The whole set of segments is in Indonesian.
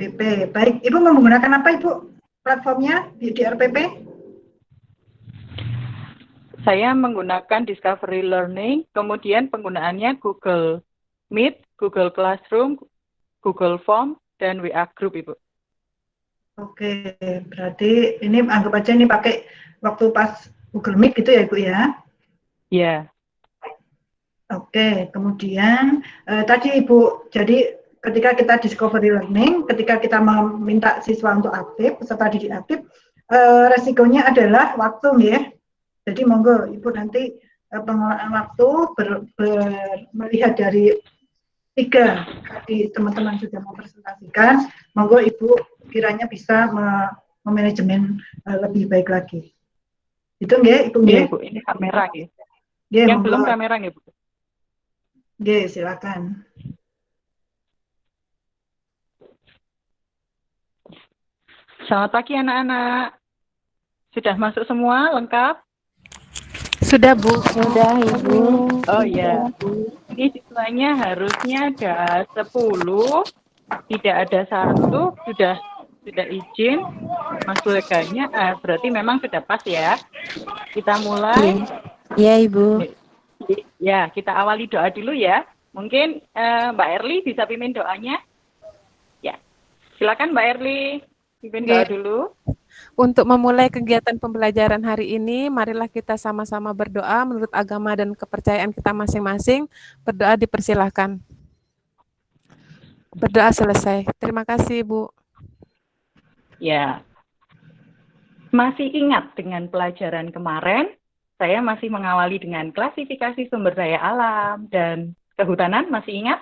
BP. Baik, Ibu menggunakan apa Ibu platformnya di RPP? Saya menggunakan Discovery Learning, kemudian penggunaannya Google Meet, Google Classroom, Google Form, dan WA Group, Ibu. Oke, berarti ini anggap aja ini pakai waktu pas Google Meet gitu ya Ibu ya? Iya. Oke, kemudian tadi Ibu, jadi ketika kita discovery learning, ketika kita meminta siswa untuk aktif, peserta didik aktif, resikonya adalah waktu ya. Jadi monggo Ibu nanti pengelolaan waktu melihat dari 3 tadi teman-teman sudah mempresentasikan, monggo Ibu kiranya bisa memanajemen lebih baik lagi. Itu nggih, Ibu nggih? Iya, Ibu, ini kamera ya. Nggih, Yang monggo. belum kamera nggih, Bu. Nggih, silakan. Selamat pagi anak-anak. Sudah masuk semua lengkap? Sudah, Bu. Sudah, Ibu. Oh iya. Ini siswanya harusnya ada 10, tidak ada 1, sudah izin. Mas leganya berarti memang sudah pas ya. Kita mulai. Iya, Ibu. Ya, kita awali doa dulu ya. Mungkin Mbak Erli bisa pimpin doanya? Ya. Silakan Mbak Erli, pimpin doa dulu. Untuk memulai kegiatan pembelajaran hari ini, marilah kita sama-sama berdoa menurut agama dan kepercayaan kita masing-masing. Berdoa dipersilahkan. Berdoa selesai. Terima kasih, Bu. Ya. Masih ingat dengan pelajaran kemarin, saya masih mengawali dengan klasifikasi sumber daya alam dan kehutanan, masih ingat?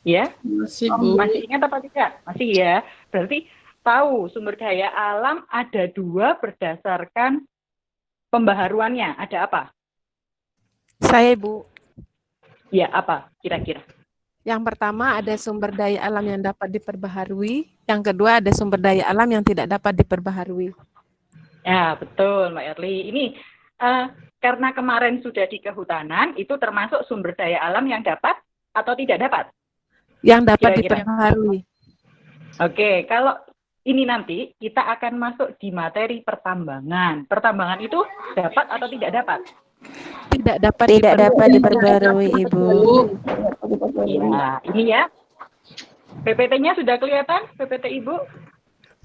Ya? Masih, Bu. Masih ingat apa tidak? Masih ya. Berarti tahu sumber daya alam ada 2 berdasarkan pembaharuannya. Ada apa? Saya, Bu. Ya, apa kira-kira? Yang pertama ada sumber daya alam yang dapat diperbaharui. Yang kedua ada sumber daya alam yang tidak dapat diperbaharui. Ya, betul Mbak Erli. Ini karena kemarin sudah di kehutanan, itu termasuk sumber daya alam yang dapat atau tidak dapat? Yang dapat Kira-kira. diperbaharui. Oke, kalau ini nanti kita akan masuk di materi pertambangan. Pertambangan itu dapat atau tidak dapat? Tidak dapat diperbarui, Ibu. Ya, ini ya. PPT-nya sudah kelihatan, PPT Ibu?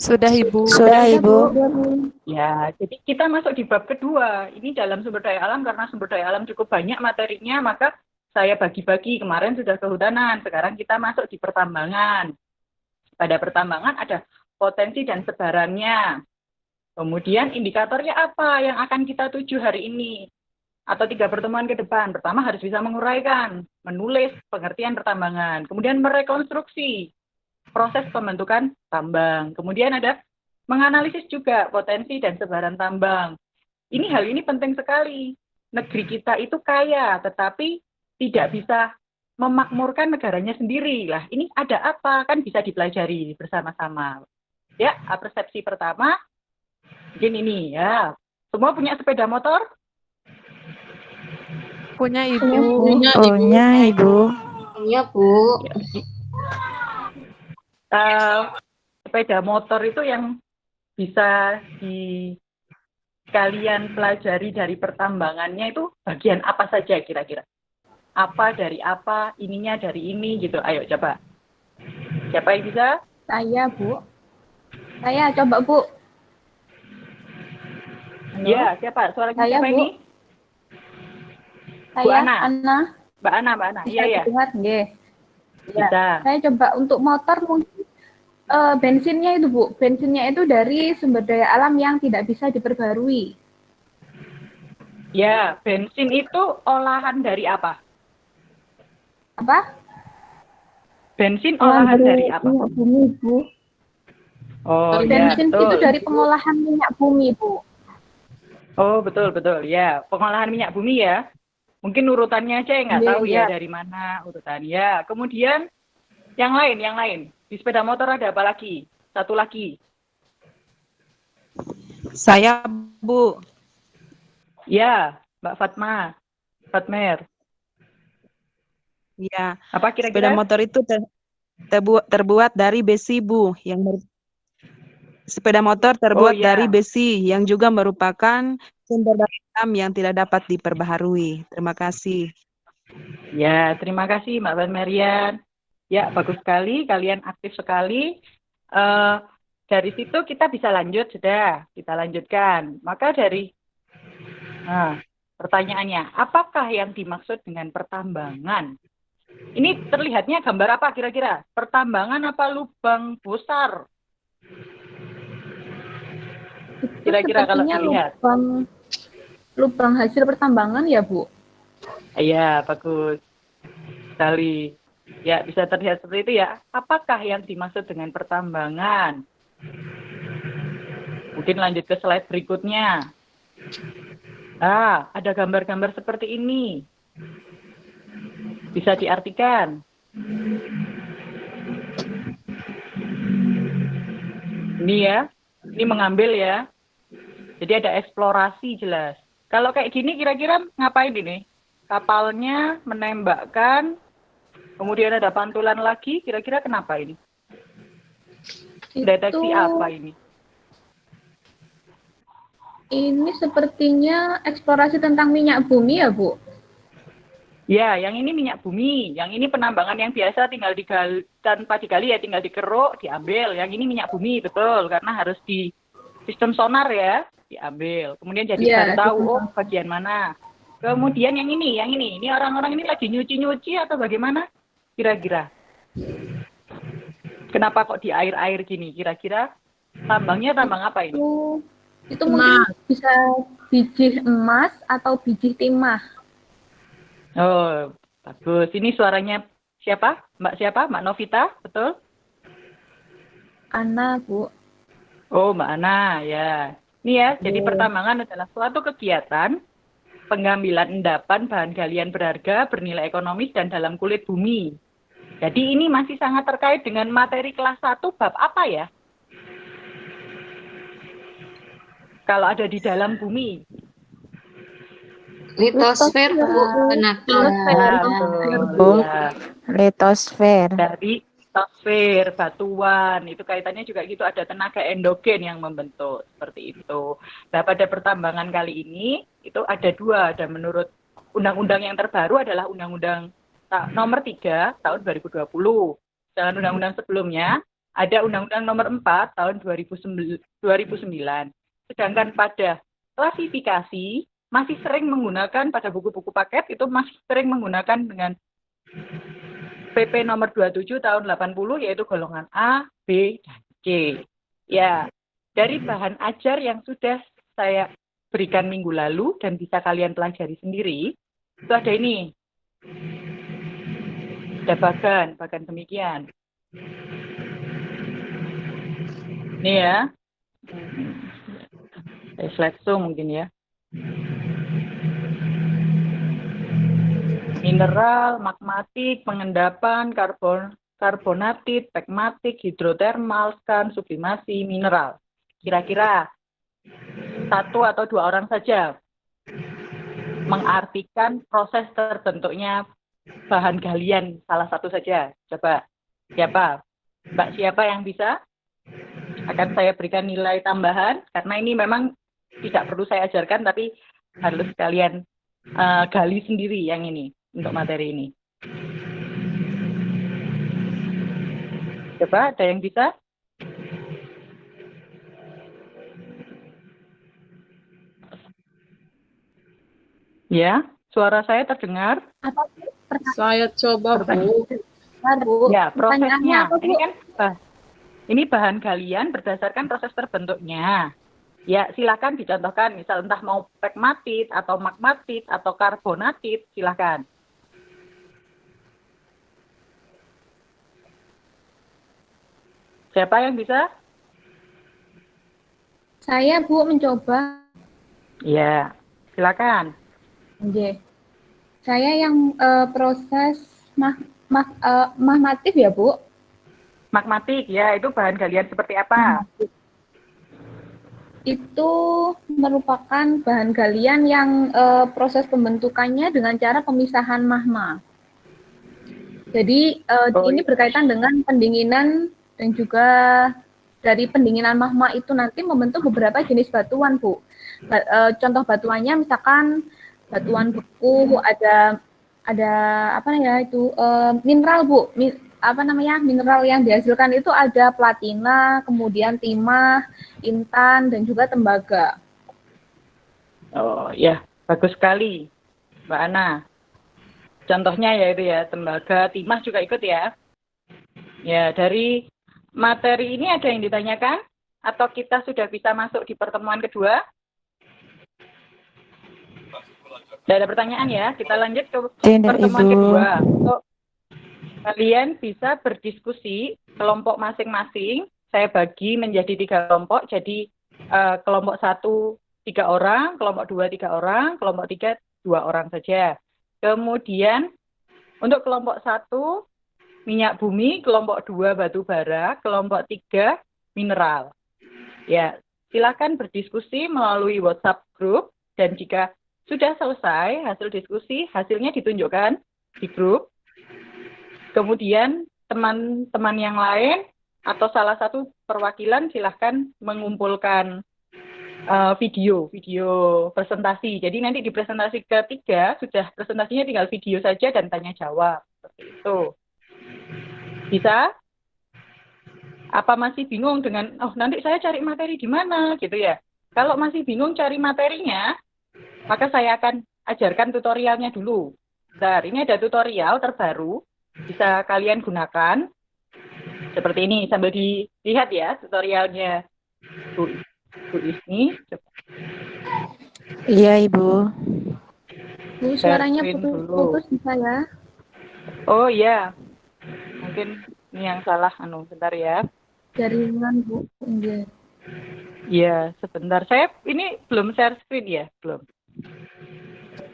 Sudah, Ibu. Sudah, Ibu. Ya, jadi kita masuk di bab kedua. Ini dalam sumber daya alam, karena sumber daya alam cukup banyak materinya, maka saya bagi-bagi. Kemarin sudah kehutanan, sekarang kita masuk di pertambangan. Pada pertambangan ada potensi dan sebarannya. Kemudian indikatornya apa yang akan kita tuju hari ini? Atau 3 pertemuan ke depan. Pertama harus bisa menguraikan, menulis pengertian pertambangan. Kemudian merekonstruksi proses pembentukan tambang. Kemudian ada menganalisis juga potensi dan sebaran tambang. Hal ini penting sekali. Negeri kita itu kaya, tetapi tidak bisa memakmurkan negaranya sendiri. Lah, ini ada apa? Kan bisa dipelajari bersama-sama. Ya, persepsi pertama, mungkin ini ya. Semua punya sepeda motor? Punya, Ibu. Punya, Ibu. Iya, Bu. Sepeda motor itu yang bisa kalian pelajari dari pertambangannya itu bagian apa saja kira-kira? Apa dari apa, ininya dari ini gitu. Ayo coba. Siapa yang bisa? Saya, Bu. Saya coba, Bu. Halo? Ya, siapa? Suaranya Saya, siapa Bu. ini? Saya, Bu Ana. Mbak Ana. Iya, ya. Dengar, nggih. Bisa. Saya coba untuk motor mungkin bensinnya itu, Bu. Bensinnya itu dari sumber daya alam yang tidak bisa diperbarui. Ya, bensin itu olahan dari apa? Apa? Bensin olahan dari apa? Minyak bumi, Bu. Oh, bensin ya, betul. itu dari pengolahan minyak bumi, Bu. Oh, betul. Ya, pengolahan minyak bumi ya. Mungkin urutannya aja yang nggak tahu ya dari mana urutannya. Kemudian yang lain. Di sepeda motor ada apa lagi? Satu lagi. Saya, Bu. Ya, Mbak Fatmer. Ya, Apa sepeda kira-kira? motor itu terbuat dari besi, Bu. Sepeda motor Oh terbuat dari ya, besi yang juga merupakan sumber daya alam yang tidak dapat diperbaharui. Terima kasih. ya terima kasih Mbak Van Marian. Ya, bagus sekali, kalian aktif sekali. Eh, dari situ kita bisa lanjut, sudah, kita lanjutkan. Maka nah, pertanyaannya, apakah yang dimaksud dengan pertambangan? Ini terlihatnya gambar apa kira-kira? Pertambangan apa lubang besar? Itu Kira-kira kalau sepertinya dilihat. lubang hasil pertambangan ya, Bu? Iya, bagus sekali. Ya, bisa terlihat seperti itu ya. Apakah yang dimaksud dengan pertambangan? Mungkin lanjut ke slide berikutnya. Ada gambar-gambar seperti ini. Bisa diartikan. Ini ya, ini mengambil ya. Jadi ada eksplorasi jelas. Kalau kayak gini kira-kira ngapain ini? Kapalnya menembakkan, kemudian ada pantulan lagi, kira-kira kenapa ini? Deteksi apa ini? Ini sepertinya eksplorasi tentang minyak bumi ya, Bu? Ya, yang ini minyak bumi, yang ini penambangan yang biasa tinggal digali, tanpa digali ya, tinggal dikeruk, diambil. Yang ini minyak bumi, betul, karena harus di sistem sonar ya, diambil. Kemudian jadi baru tahu, oh bagian mana. Kemudian yang ini orang-orang ini lagi nyuci-nyuci atau bagaimana? Kira-kira. Kenapa kok di air-air gini? Kira-kira tambangnya tambang apa ini? Itu mungkin bisa biji emas atau biji timah. Oh, bagus. Ini suaranya siapa? Mbak siapa? Mbak Novita, betul? Ana, Bu. Oh, Mbak Ana, ya. Ini ya, jadi pertambangan adalah suatu kegiatan pengambilan endapan bahan galian berharga, bernilai ekonomis, dan dalam kulit bumi. Jadi ini masih sangat terkait dengan materi kelas 1 bab apa ya? Kalau ada di dalam bumi. Litosfer, Bu. Litosfer. Dari litosfer, batuan, itu kaitannya juga gitu, ada tenaga endogen yang membentuk, seperti itu. Nah, pada pertambangan kali ini, itu ada dua, dan menurut undang-undang yang terbaru adalah Undang-Undang nomor 3 tahun 2020. Dengan undang-undang sebelumnya, ada Undang-Undang nomor 4 tahun 2009. Sedangkan pada klasifikasi, masih sering menggunakan pada buku-buku paket, itu masih sering menggunakan dengan PP nomor 27 tahun 80, yaitu golongan A, B, dan C. Ya, dari bahan ajar yang sudah saya berikan minggu lalu dan bisa kalian pelajari sendiri, itu ada ini. Ada bagan demikian. Ini ya. Slide show mungkin ya. Mineral, magmatik, pengendapan, karbonatit, pegmatik, hidrotermal, skan, sublimasi, mineral. Kira-kira 1 atau 2 orang saja mengartikan proses terbentuknya bahan galian, salah satu saja. Coba, siapa? Mbak siapa yang bisa? Akan saya berikan nilai tambahan, karena ini memang tidak perlu saya ajarkan, tapi harus kalian gali sendiri yang ini. Untuk materi ini. Coba, ada yang bisa? Ya, suara saya terdengar? Apa, Saya coba, Bu. Ya, prosesnya. Apa, Bu? Ini kan ini bahan galian berdasarkan proses terbentuknya. Ya, silakan dicontohkan. Misal entah mau pegmatit, atau magmatit, atau karbonatit, silakan. Siapa yang bisa? Saya, Bu, mencoba. Ya, silakan. Oke. Saya yang proses magmatif ya, Bu? Magmatik, ya, itu bahan galian seperti apa? Itu merupakan bahan galian yang proses pembentukannya dengan cara pemisahan magma. Jadi ini berkaitan dengan pendinginan dan juga dari pendinginan magma itu nanti membentuk beberapa jenis batuan, Bu. Contoh batuannya misalkan batuan beku, ada apa ya itu mineral, Bu. Mineral yang dihasilkan itu ada platina, kemudian timah, intan, dan juga tembaga. Oh ya, bagus sekali, Mbak Ana. Contohnya ya itu ya, tembaga, timah juga ikut ya. Ya, dari materi ini ada yang ditanyakan? Atau kita sudah bisa masuk di pertemuan kedua? Tidak ada pertanyaan ya, kita lanjut ke pertemuan kedua. Untuk kalian bisa berdiskusi kelompok masing-masing. Saya bagi menjadi 3 kelompok, jadi kelompok 1 3 orang, kelompok 2 3 orang, kelompok 3 2 orang saja. Kemudian untuk kelompok 1 minyak bumi, kelompok 2 batu bara, kelompok 3 mineral. Ya, silakan berdiskusi melalui WhatsApp grup dan jika sudah selesai hasil diskusi, hasilnya ditunjukkan di grup. Kemudian teman-teman yang lain atau salah satu perwakilan silahkan mengumpulkan video presentasi. Jadi nanti di presentasi ketiga sudah presentasinya tinggal video saja dan tanya jawab seperti itu. Bisa? Apa masih bingung dengan nanti saya cari materi di mana gitu ya? Kalau masih bingung cari materinya, maka saya akan ajarkan tutorialnya dulu. Bentar, ini ada tutorial terbaru bisa kalian gunakan. Seperti ini sambil dilihat ya tutorialnya Bu Isni. Iya, Ibu. Bu, suaranya putus bisa ya? Oh iya. Mungkin ini yang salah bentar ya. Jaringan, Bu. Iya, sebentar. Saya ini belum share screen ya?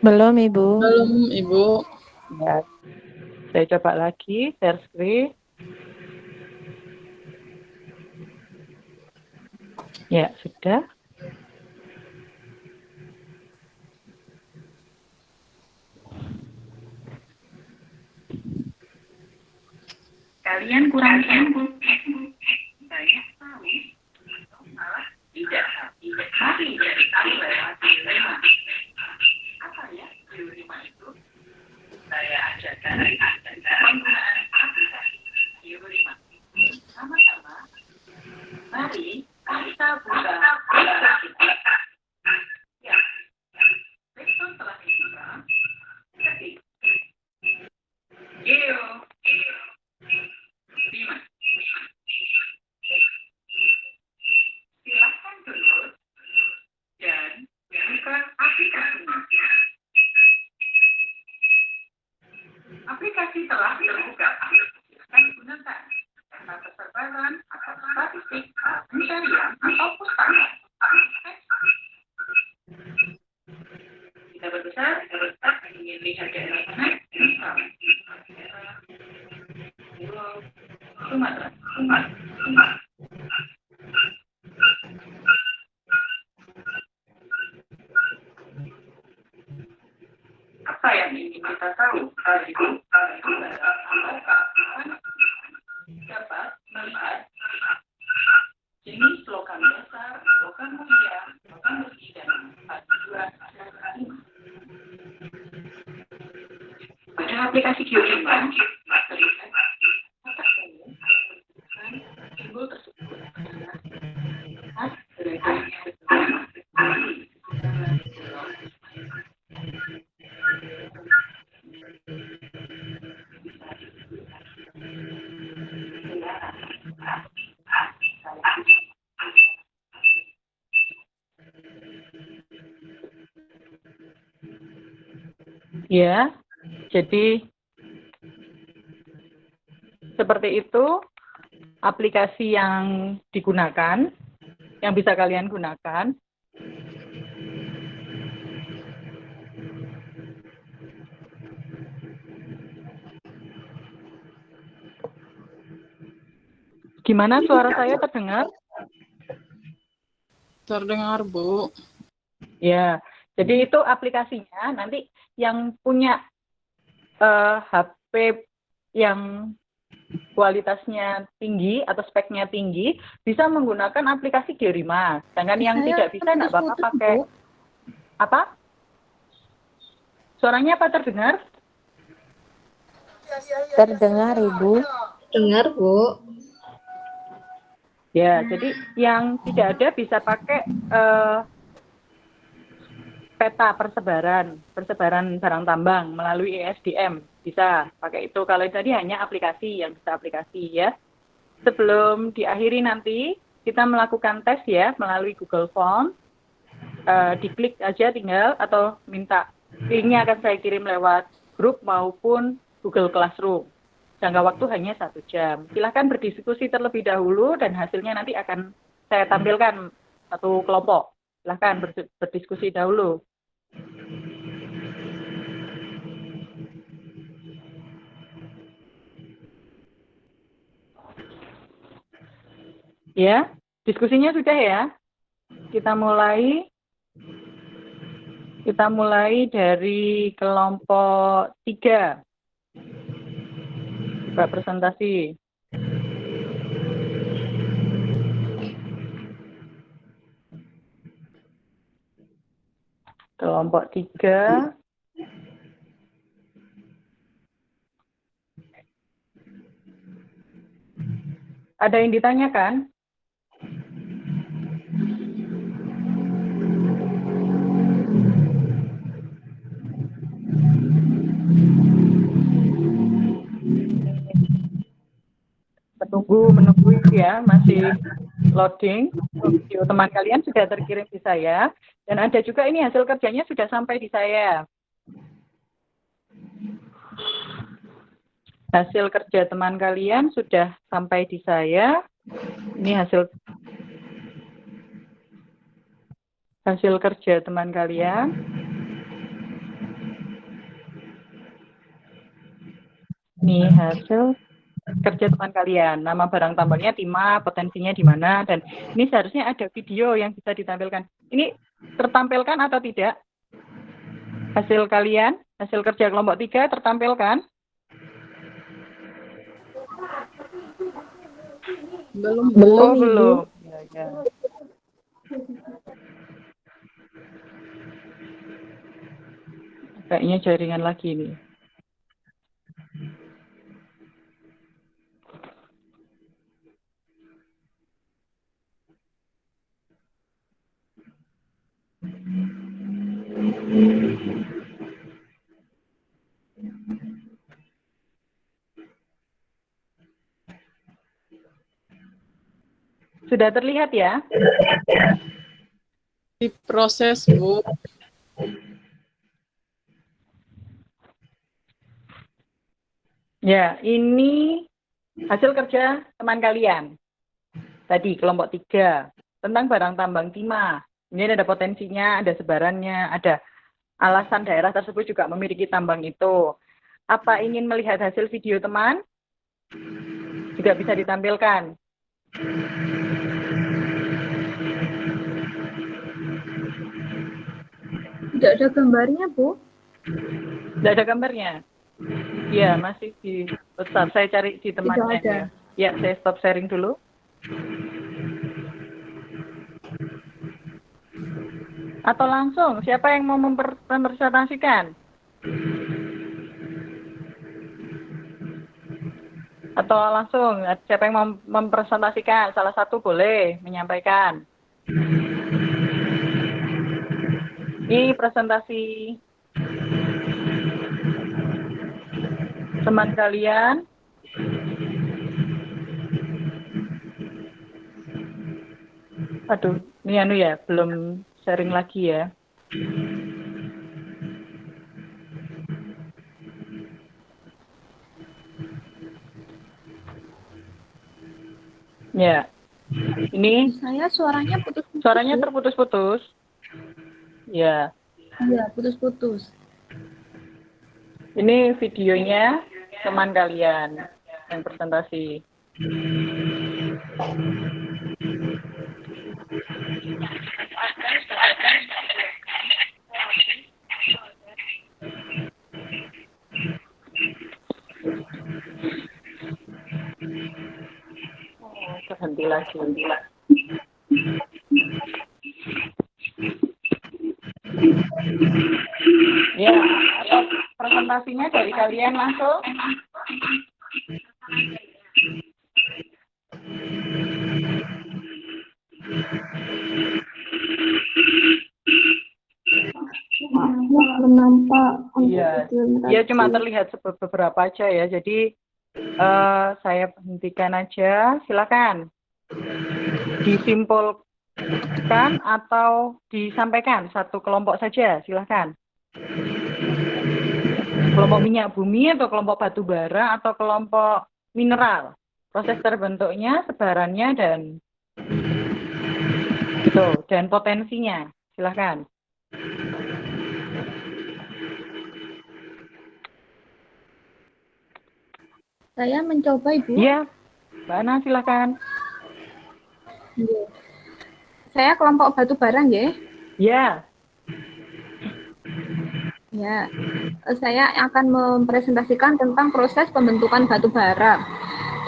Belum, Ibu. Belum, Ibu. Ya. Saya coba lagi share screen. Ya, sudah. Kalian kurang sibuk. Banyak tahu. Malah tidak. Mari jadi tahu lewat dilema. Apa ya dilema itu? Saya ajarkan penggunaan aplikasi dilema. Sama-sama. Mari kita buka kita. Ya. Besok telah dibuka. Ketik. Geo. Silakan download dan buka aplikasinya. Aplikasi telah terbuka. Silakan gunakan karena kesebaran atau statistik, pencarian atau pustaka. Kita berbesar ingin lihat daerah mana? Sumatera. Apa yang ingin kita tahu? Dapat melihat jenis logam dasar, logam mulia, logam besi dan paduan dasar lima. Pada aplikasi geoimag terlihat kotak umum dan simbol tersebut. Ya, jadi seperti itu aplikasi yang digunakan, yang bisa kalian gunakan. Gimana suara saya terdengar? Terdengar, Bu. Ya, jadi itu aplikasinya. Nanti yang punya HP yang kualitasnya tinggi atau speknya tinggi bisa menggunakan aplikasi Gerima. Sedangkan yang Saya tidak bisa nggak apa-apa putus-putus, pakai Bu. apa? Suaranya apa terdengar? Terdengar, Ibu. Dengar, Bu. Ya, jadi yang tidak ada bisa pakai peta persebaran barang tambang melalui ESDM. Bisa pakai itu. Kalau tadi hanya aplikasi, yang bisa aplikasi ya. Sebelum diakhiri nanti, kita melakukan tes ya melalui Google Form. Diklik aja tinggal atau minta. Linknya akan saya kirim lewat grup maupun Google Classroom. Jangka waktu hanya 1 jam. Silahkan berdiskusi terlebih dahulu dan hasilnya nanti akan saya tampilkan satu kelompok. Silahkan berdiskusi dahulu. Ya, diskusinya sudah ya. Kita mulai dari kelompok 3. Buka presentasi. Kelompok 3. Ada yang ditanyakan? Menunggu ya, masih loading. Video teman kalian sudah terkirim di saya. Dan ada juga ini hasil kerjanya sudah sampai di saya. Hasil kerja teman kalian sudah sampai di saya. Ini hasil kerja teman kalian. Ini hasil kerja teman kalian. Nama barang tambangnya timah, potensinya di mana, dan ini seharusnya ada video yang bisa ditampilkan. Ini tertampilkan atau tidak? Hasil kalian, hasil kerja kelompok 3 tertampilkan? Belum. Oh, belum. Ya. Kayaknya jaringan lagi nih. Sudah terlihat ya? Diproses, Bu. Ya, ini hasil kerja teman kalian. Tadi kelompok 3 tentang barang tambang timah. Ini ada potensinya, ada sebarannya, ada alasan daerah tersebut juga memiliki tambang itu. Apa ingin melihat hasil video teman? Juga bisa ditampilkan. Tidak ada gambarnya, Bu. Tidak ada gambarnya? Ya, masih di WhatsApp. Saya cari di temannya. Tidak ada. Ya, saya stop sharing dulu. Atau langsung, siapa yang mau mempresentasikan? Atau langsung, siapa yang mau mempresentasikan? Salah satu boleh menyampaikan. Ini presentasi teman kalian. Aduh, ini ya, belum sharing lagi ya. Ya, ini Saya suaranya putus-putus. suaranya Bu. terputus-putus. Ya, Iya, putus-putus. ini videonya teman kalian yang presentasi. Berhenti lagi. Ya, atau presentasinya dari kalian langsung? Iya, cuma terlihat beberapa aja ya. Jadi saya hentikan aja. Silakan disimpulkan atau disampaikan satu kelompok saja. Silakan. Kelompok minyak bumi atau kelompok batu bara atau kelompok mineral. Proses terbentuknya, sebarannya dan potensinya. Silakan. Saya mencoba, Ibu. Iya, Mbak Ana silakan. Saya kelompok batu bara, nggih. Iya. Ya, saya akan mempresentasikan tentang proses pembentukan batu bara.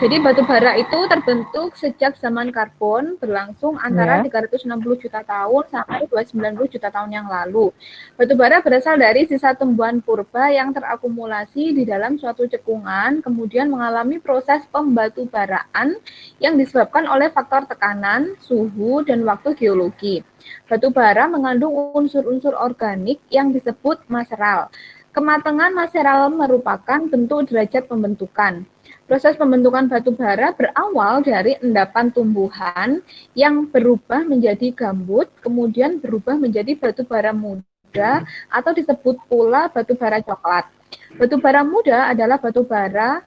Jadi batu bara itu terbentuk sejak zaman karbon, berlangsung antara 360 juta tahun sampai 290 juta tahun yang lalu. Batu bara berasal dari sisa tumbuhan purba yang terakumulasi di dalam suatu cekungan, kemudian mengalami proses pembatubaraan yang disebabkan oleh faktor tekanan, suhu, dan waktu geologi. Batu bara mengandung unsur-unsur organik yang disebut maseral. Kematangan maseral merupakan bentuk derajat pembentukan. Proses pembentukan batu bara berawal dari endapan tumbuhan yang berubah menjadi gambut, kemudian berubah menjadi batu bara muda atau disebut pula batu bara coklat. Batu bara muda adalah batu bara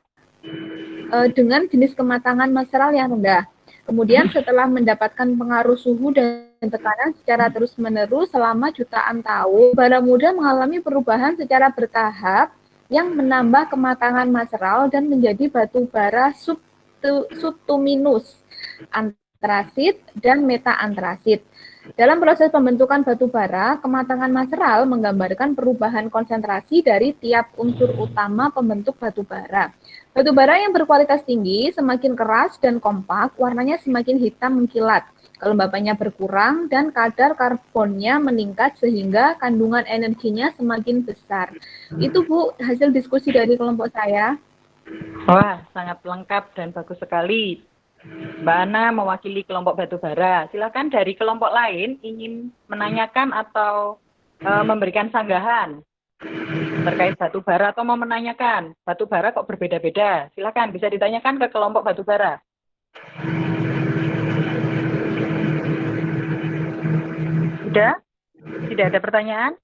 dengan jenis kematangan maseral yang rendah. Kemudian setelah mendapatkan pengaruh suhu dan tekanan secara terus-menerus selama jutaan tahun, bara muda mengalami perubahan secara bertahap yang menambah kematangan maseral dan menjadi batu bara subtuminus, antrasit, dan meta-antrasit. Dalam proses pembentukan batu bara, kematangan maseral menggambarkan perubahan konsentrasi dari tiap unsur utama pembentuk batu bara. Batu bara yang berkualitas tinggi semakin keras dan kompak, warnanya semakin hitam mengkilat. Kelembabannya berkurang dan kadar karbonnya meningkat sehingga kandungan energinya semakin besar. Itu Bu, hasil diskusi dari kelompok saya. Wah, sangat lengkap dan bagus sekali. Mbak Ana mewakili kelompok batu bara. Silakan dari kelompok lain ingin menanyakan atau memberikan sanggahan terkait batu bara atau mau menanyakan batu bara kok berbeda-beda. Silakan bisa ditanyakan ke kelompok batu bara. Sudah? Tidak ada pertanyaan?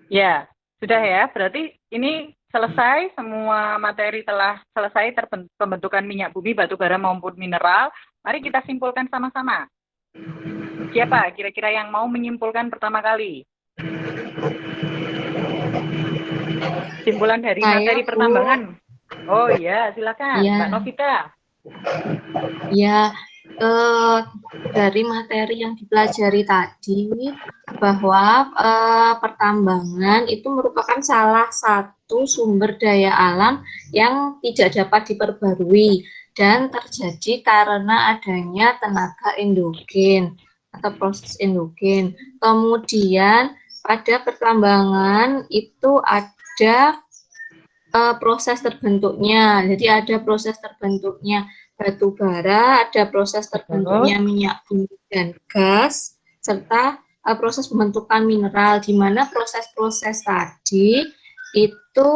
Ya, sudah ya. Berarti ini selesai, semua materi telah selesai pembentukan minyak bumi, batu bara maupun mineral. Mari kita simpulkan sama-sama. Siapa kira-kira yang mau menyimpulkan pertama kali? Simpulan dari materi pertambangan. Oh iya, silakan Mbak Novita. Ya, dari materi yang dipelajari tadi bahwa pertambangan itu merupakan salah satu sumber daya alam yang tidak dapat diperbarui dan terjadi karena adanya tenaga endogen atau proses endogen. Kemudian pada pertambangan itu ada proses terbentuknya. Jadi ada proses terbentuknya batu bara, ada proses terbentuknya minyak bumi dan gas, serta proses pembentukan mineral, di mana proses-proses tadi itu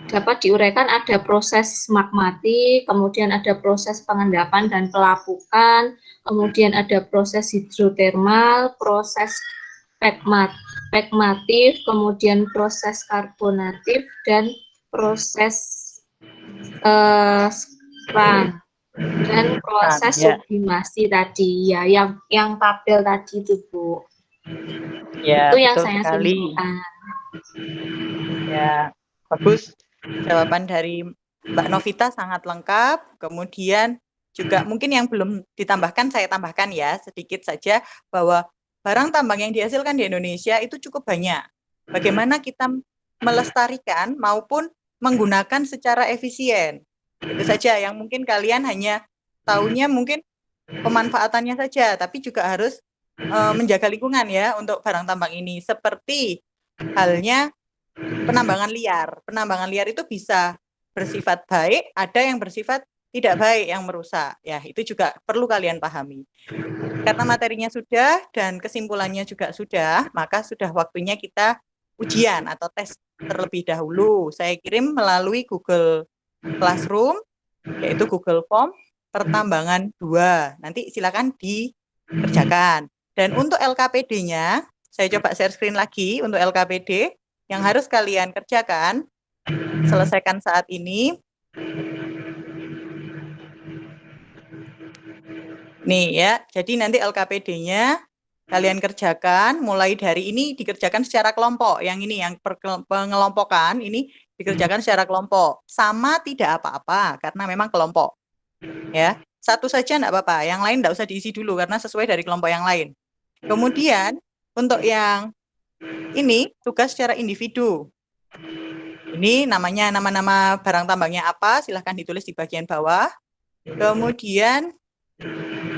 dapat diuraikan ada proses magmatik, kemudian ada proses pengendapan dan pelapukan, kemudian ada proses hidrotermal, proses pegmatif, kemudian proses karbonatif, dan proses sprang dan proses sublimasi tadi ya, yang tabel tadi itu Bu. Ya, itu yang betul saya sekali. simpulkan. Ya, bagus. Jawaban dari Mbak Novita sangat lengkap. Kemudian juga mungkin yang belum ditambahkan saya tambahkan ya sedikit saja bahwa barang tambang yang dihasilkan di Indonesia itu cukup banyak. Bagaimana kita melestarikan maupun menggunakan secara efisien. Itu saja yang mungkin kalian hanya tahunya mungkin pemanfaatannya saja, tapi juga harus menjaga lingkungan ya untuk barang tambang ini. Seperti halnya penambangan liar. Penambangan liar itu bisa bersifat baik, ada yang bersifat tidak baik yang merusak. Ya, itu juga perlu kalian pahami. Karena materinya sudah dan kesimpulannya juga sudah, maka sudah waktunya kita ujian atau tes terlebih dahulu. Saya kirim melalui Google Classroom, yaitu Google Form pertambangan 2. Nanti silakan dikerjakan. Dan untuk LKPD-nya, saya coba share screen lagi untuk LKPD yang harus kalian kerjakan, selesaikan saat ini. Nih ya, jadi nanti LKPD-nya kalian kerjakan, mulai dari ini dikerjakan secara kelompok. Yang ini, yang pengelompokan, ini dikerjakan secara kelompok. Sama tidak apa-apa, karena memang kelompok. Ya, satu saja enggak apa-apa, yang lain enggak usah diisi dulu, karena sesuai dari kelompok yang lain. Kemudian, untuk yang ini, tugas secara individu. Ini namanya, nama-nama barang tambangnya apa, silahkan ditulis di bagian bawah. Kemudian,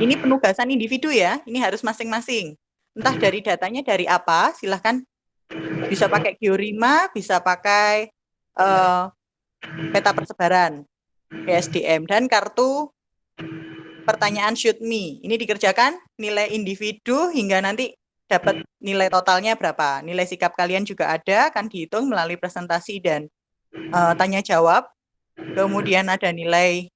ini penugasan individu ya, ini harus masing-masing. Entah dari datanya dari apa, silahkan bisa pakai Georima, bisa pakai peta persebaran, PSDM, dan kartu pertanyaan shoot me. Ini dikerjakan nilai individu hingga nanti dapat nilai totalnya berapa. Nilai sikap kalian juga ada, akan dihitung melalui presentasi dan tanya jawab. Kemudian ada nilai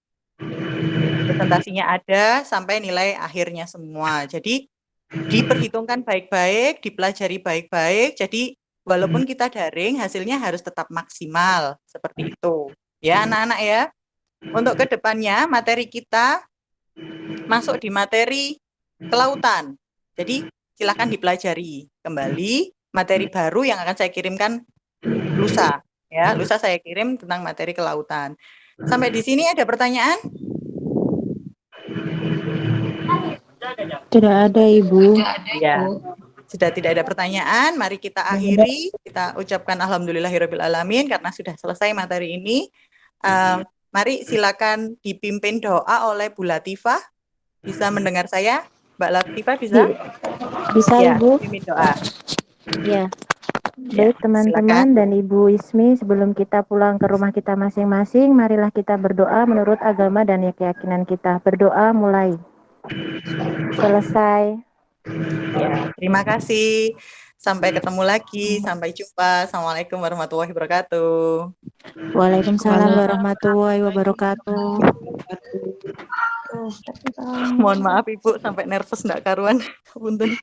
presentasinya ada sampai nilai akhirnya semua. Jadi diperhitungkan baik-baik, dipelajari baik-baik. Jadi walaupun kita daring, hasilnya harus tetap maksimal seperti itu. Ya anak-anak ya. Untuk kedepannya materi kita masuk di materi kelautan. Jadi silakan dipelajari kembali materi baru yang akan saya kirimkan lusa. Ya, lusa saya kirim tentang materi kelautan. Sampai di sini ada pertanyaan? Tidak ada, Ibu. Ya, sudah tidak ada pertanyaan. Mari kita akhiri. Kita ucapkan alhamdulillahirabbil alamin karena sudah selesai materi ini. Mari silakan dipimpin doa oleh Bu Latifah. Bisa mendengar saya, Mbak Latifah bisa? Bisa, Ya, Ibu. pimpin doa. Ya. Baik teman-teman dan Ibu Ismi, sebelum kita pulang ke rumah kita masing-masing, marilah kita berdoa menurut agama dan keyakinan kita. Berdoa mulai. Selesai. Ya, terima kasih. Sampai ketemu lagi. Sampai jumpa. Assalamualaikum warahmatullahi wabarakatuh. Waalaikumsalam warahmatullahi wabarakatuh. Mohon maaf Ibu, sampai nervous enggak karuan. Punten.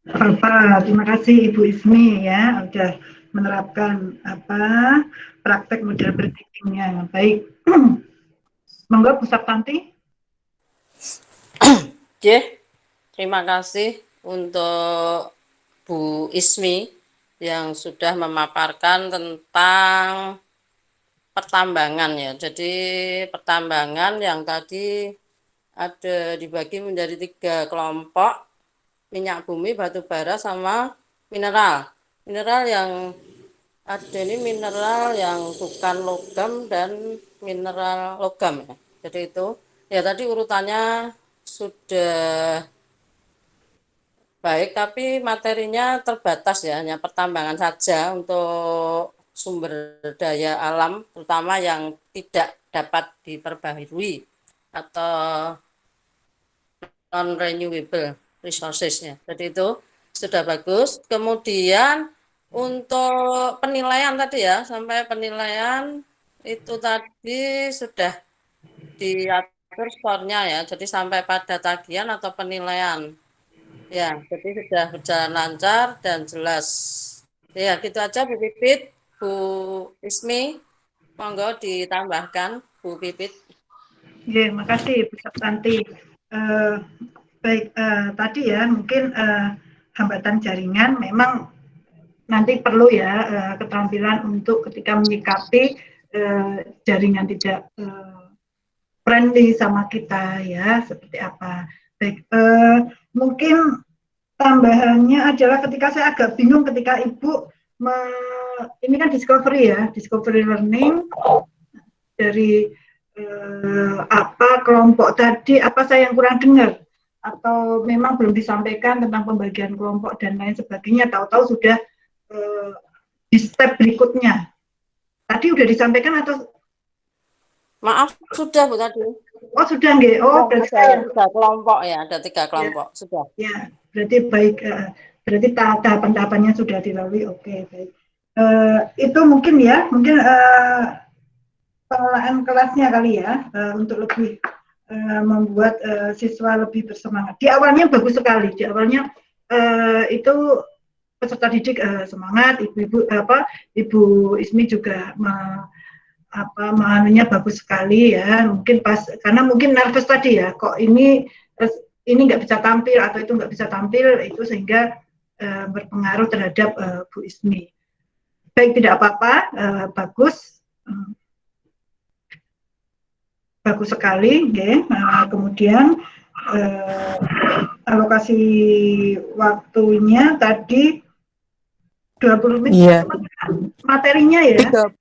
Apa, terima kasih Ibu Ismi ya, udah menerapkan praktek model berthinkingnya. Baik. Monggo Bu Saptanti. Terima kasih untuk Bu Ismi yang sudah memaparkan tentang pertambangan ya. Jadi pertambangan yang tadi ada dibagi menjadi 3 kelompok, minyak bumi, batu bara, sama mineral. Mineral yang ada ini mineral yang bukan logam dan mineral logam ya. Jadi itu ya tadi urutannya sudah baik, tapi materinya terbatas ya, hanya pertambangan saja untuk sumber daya alam, terutama yang tidak dapat diperbaharui atau non-renewable resources-nya. Jadi itu sudah bagus. Kemudian untuk penilaian tadi ya, sampai penilaian itu tadi sudah diatur skornya ya, jadi sampai pada tagihan atau penilaian. Ya, jadi sudah berjalan lancar dan jelas. Ya, gitu aja Bu Pipit, Bu Ismi, monggo ditambahkan Bu Pipit. Ya, makasih Bu Saptanti. Baik, tadi ya mungkin hambatan jaringan memang nanti perlu ya keterampilan untuk ketika menyikapi jaringan tidak friendly sama kita ya, seperti apa. Baik, mungkin tambahannya adalah ketika saya agak bingung ketika Ibu ini kan discovery ya, discovery learning dari apa kelompok tadi, apa saya yang kurang dengar atau memang belum disampaikan tentang pembagian kelompok dan lain sebagainya, tahu-tahu sudah di step berikutnya. Tadi udah disampaikan atau? Maaf, sudah Bu tadi. Oh sudah nggih. Oh berarti ada 3 kelompok ya, ada 3 kelompok ya. Sudah. Ya, berarti baik. Berarti tahapan-tahapannya sudah dilalui. Oke, baik. Itu mungkin ya, mungkin pengelolaan kelasnya kali ya, untuk lebih membuat siswa lebih bersemangat. Di awalnya bagus sekali. Di awalnya itu peserta didik semangat, Ibu Ismi juga mahalannya bagus sekali ya, mungkin pas karena mungkin nervous tadi ya, kok ini nggak bisa tampil atau itu nggak bisa tampil, itu sehingga berpengaruh terhadap Bu Ismi. Baik, tidak apa-apa, bagus sekali, okay. Kemudian alokasi waktunya tadi 20 menit, yeah. Materinya ya 30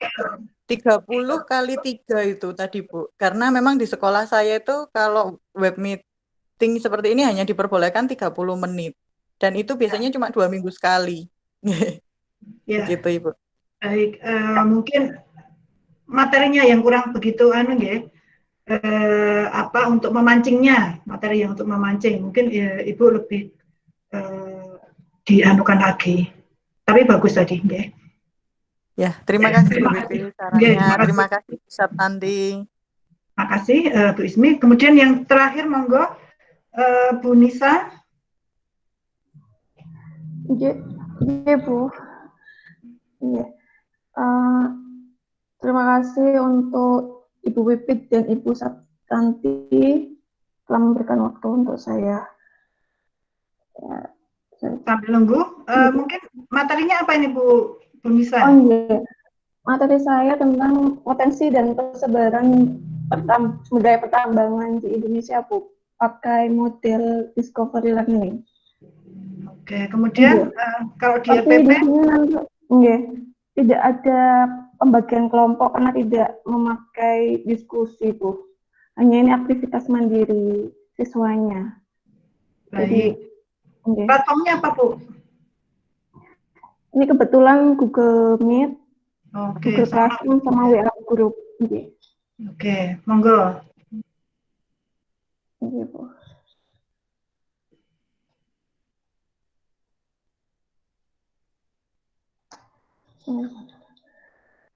kali 3 itu tadi Bu, karena memang di sekolah saya itu kalau web meeting seperti ini hanya diperbolehkan 30 menit dan itu biasanya cuma 2 minggu sekali. Ya. Gitu Ibu. Baik, mungkin materinya yang kurang begitu ya, untuk memancingnya, materi yang untuk memancing mungkin Ibu lebih dianukan lagi, tapi bagus tadi ya. Ya, terima kasih Bu Bibi sarannya. Terima kasih Ustaz Tanti. Terima kasih Bu Ismi. Kemudian yang terakhir monggo Bu Nisa. Iya Bu. Iya. Terima kasih untuk Ibu Pipit dan Ibu Tanti telah memberikan waktu untuk saya. Ya, sambil nunggu, mungkin materinya apa ini Bu Nisa? Oh iya, materi saya tentang potensi dan persebaran budaya pertambangan di Indonesia Bu, pakai model discovery learning. Oke, kemudian kalau di LPP? Tidak ada pembagian kelompok karena tidak memakai diskusi Bu, hanya ini aktivitas mandiri siswanya. Baik. Jadi, platformnya apa Bu? Ini kebetulan Google Meet, Google Classroom sama WA Group. Oke, monggo. Oke, Bu.